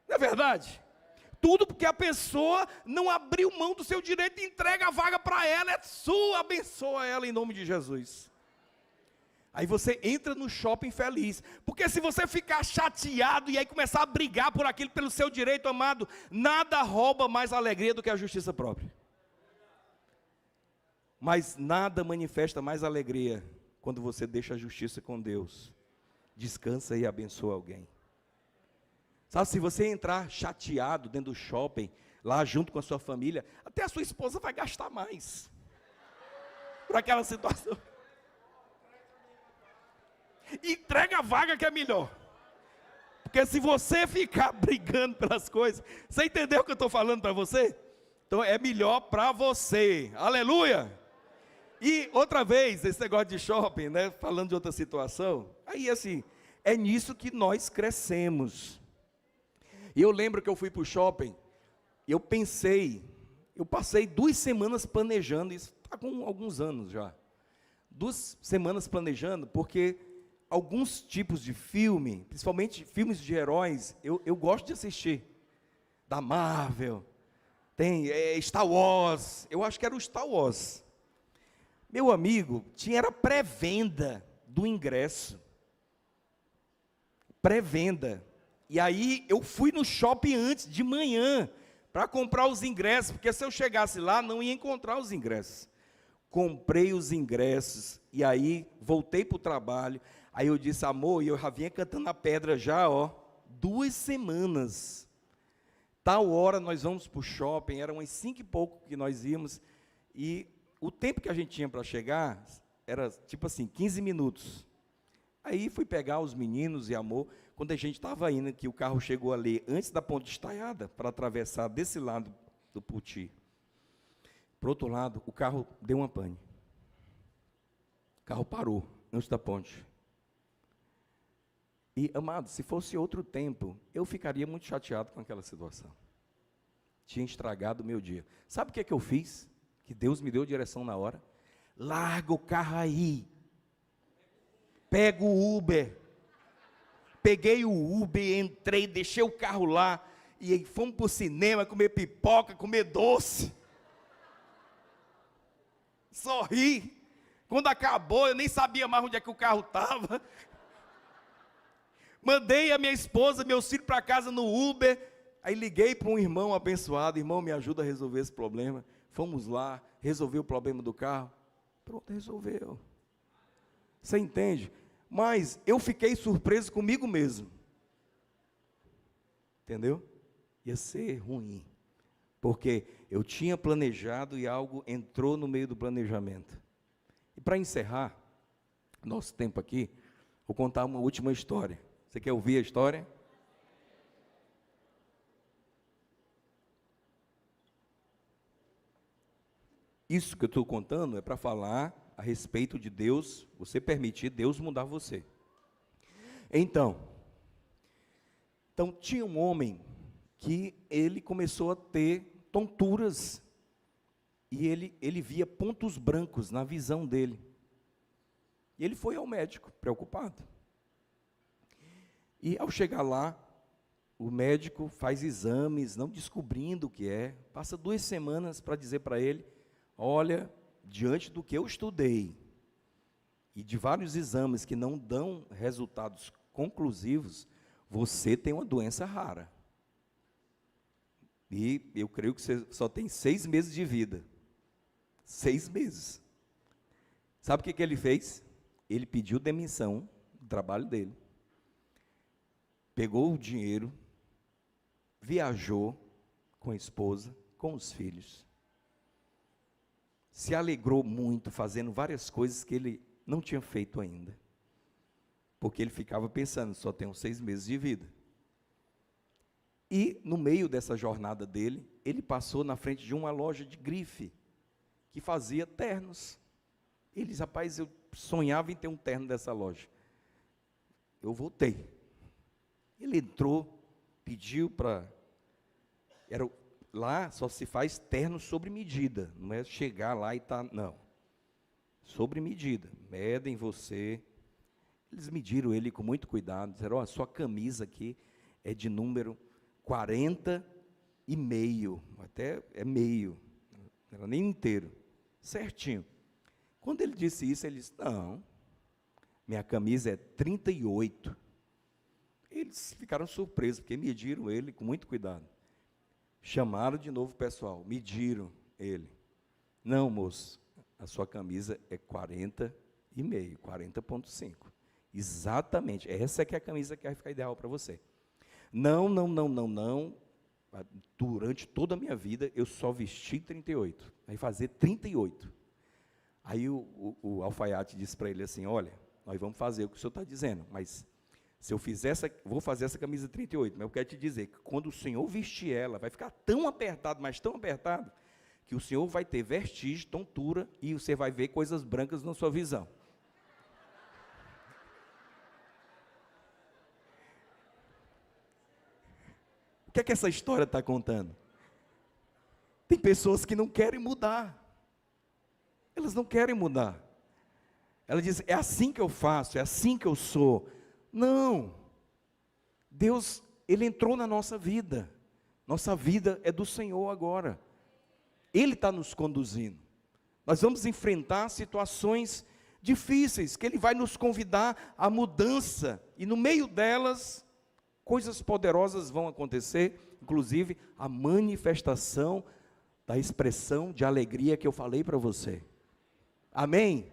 Não é verdade? Tudo porque a pessoa não abriu mão do seu direito e entrega a vaga para ela, é sua, abençoa ela em nome de Jesus. Aí você entra no shopping feliz, porque se você ficar chateado e aí começar a brigar por aquilo, pelo seu direito, amado, nada rouba mais alegria do que a justiça própria. Mas nada manifesta mais alegria quando você deixa a justiça com Deus, descansa e abençoa alguém. Sabe, se você entrar chateado dentro do shopping, lá junto com a sua família, até a sua esposa vai gastar mais, por aquela situação. Entrega a vaga que é melhor. Porque se você ficar brigando pelas coisas, você entendeu o que eu estou falando para você? Então é melhor para você, aleluia. E outra vez, esse negócio de shopping, né, falando de outra situação, aí assim, é nisso que nós crescemos. E eu lembro que eu fui para o shopping, eu passei 2 semanas planejando, isso está com alguns anos já, 2 semanas planejando, porque alguns tipos de filme, principalmente filmes de heróis, eu gosto de assistir, da Marvel, tem Star Wars, eu acho que era o Star Wars. Meu amigo, era pré-venda do ingresso, pré-venda, e aí eu fui no shopping antes, de manhã, para comprar os ingressos, porque se eu chegasse lá, não ia encontrar os ingressos. Comprei os ingressos, e aí voltei para o trabalho. Aí eu disse, amor, e eu já vinha cantando a pedra já, 2 semanas. Tal hora nós vamos para o shopping, eram umas 5 e pouco que nós íamos, e o tempo que a gente tinha para chegar, era tipo assim, 15 minutos. Aí fui pegar os meninos e amor, quando a gente estava indo, que o carro chegou ali, antes da ponte estaiada, para atravessar desse lado do Puti. Para o outro lado, o carro deu uma pane. O carro parou, antes da ponte. E, amado, se fosse outro tempo, eu ficaria muito chateado com aquela situação. Tinha estragado o meu dia. Sabe o que eu fiz? Que Deus me deu direção na hora. Larga o carro aí. Pega o Uber. Peguei o Uber, entrei, deixei o carro lá. E aí fomos para o cinema, comer pipoca, comer doce. Sorri. Quando acabou, eu nem sabia mais onde é que o carro estava. Mandei a minha esposa, meus filhos para casa no Uber. Aí liguei para um irmão abençoado. Irmão, me ajuda a resolver esse problema. Fomos lá, resolveu o problema do carro. Pronto, resolveu. Você entende? Mas eu fiquei surpreso comigo mesmo. Entendeu? Ia ser ruim. Porque eu tinha planejado e algo entrou no meio do planejamento. E para encerrar nosso tempo aqui, vou contar uma última história. Você quer ouvir a história? Isso que eu estou contando é para falar a respeito de Deus, você permitir Deus mudar você. Então tinha um homem que ele começou a ter tonturas, e ele via pontos brancos na visão dele. E ele foi ao médico, preocupado. E ao chegar lá, o médico faz exames, não descobrindo o que é, passa 2 semanas para dizer para ele, olha, diante do que eu estudei, e de vários exames que não dão resultados conclusivos, você tem uma doença rara. E eu creio que você só tem 6 meses de vida. 6 meses. Sabe o que ele fez? Ele pediu demissão do trabalho dele. Pegou o dinheiro, viajou com a esposa, com os filhos. Se alegrou muito, fazendo várias coisas que ele não tinha feito ainda. Porque ele ficava pensando, só tenho 6 meses de vida. E no meio dessa jornada dele, ele passou na frente de uma loja de grife, que fazia ternos. Ele disse, rapaz, eu sonhava em ter um terno dessa loja. Eu voltei. Ele entrou, pediu para... Lá só se faz terno sobre medida, não é chegar lá e tá, não. Sobre medida, medem você. Eles mediram ele com muito cuidado, disseram, sua camisa aqui é de número 40,5, até é meio, não era nem inteiro, certinho. Quando ele disse isso, ele disse, não, minha camisa é 38. Eles ficaram surpresos, porque mediram ele com muito cuidado. Chamaram de novo o pessoal, mediram ele. Não, moço, a sua camisa é 40,5, 40,5. Exatamente, essa é que é a camisa que vai ficar ideal para você. Não. Durante toda a minha vida, eu só vesti 38. Vai fazer 38. Aí o alfaiate disse para ele assim, olha, nós vamos fazer o que o senhor está dizendo, mas se eu fizer vou fazer essa camisa 38, mas eu quero te dizer que quando o senhor vestir ela, vai ficar tão apertado, mas tão apertado, que o senhor vai ter vertigem, tontura, e você vai ver coisas brancas na sua visão. O que é que essa história está contando? Tem pessoas que não querem mudar. Elas não querem mudar. Ela diz, é assim que eu faço, é assim que eu sou. Não. Deus, Ele entrou na nossa vida. Nossa vida é do Senhor agora. Ele está nos conduzindo. Nós vamos enfrentar situações difíceis, que Ele vai nos convidar à mudança. E no meio delas, coisas poderosas vão acontecer inclusive, a manifestação da expressão de alegria que eu falei para você. Amém?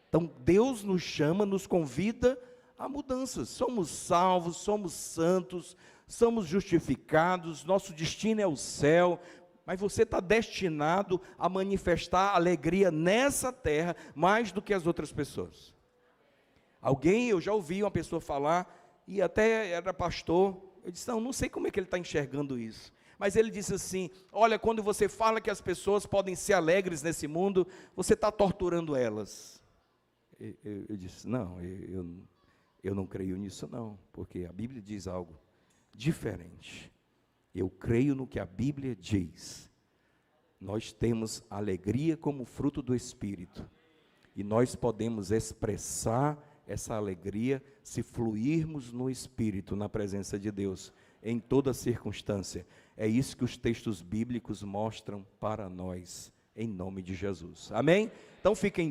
Então, Deus nos chama, nos convida a mudanças. Somos salvos, somos santos, somos justificados, nosso destino é o céu, mas você está destinado a manifestar alegria nessa terra mais do que as outras pessoas. Eu já ouvi uma pessoa falar, e até era pastor, eu disse, não sei como é que ele está enxergando isso. Mas ele disse assim, olha, quando você fala que as pessoas podem ser alegres nesse mundo, você está torturando elas. Eu disse, não, eu não creio nisso não, porque a Bíblia diz algo diferente. Eu creio no que a Bíblia diz. Nós temos alegria como fruto do Espírito, e nós podemos expressar essa alegria se fluirmos no Espírito, na presença de Deus, em toda circunstância. É isso que os textos bíblicos mostram para nós, em nome de Jesus. Amém? Então fiquem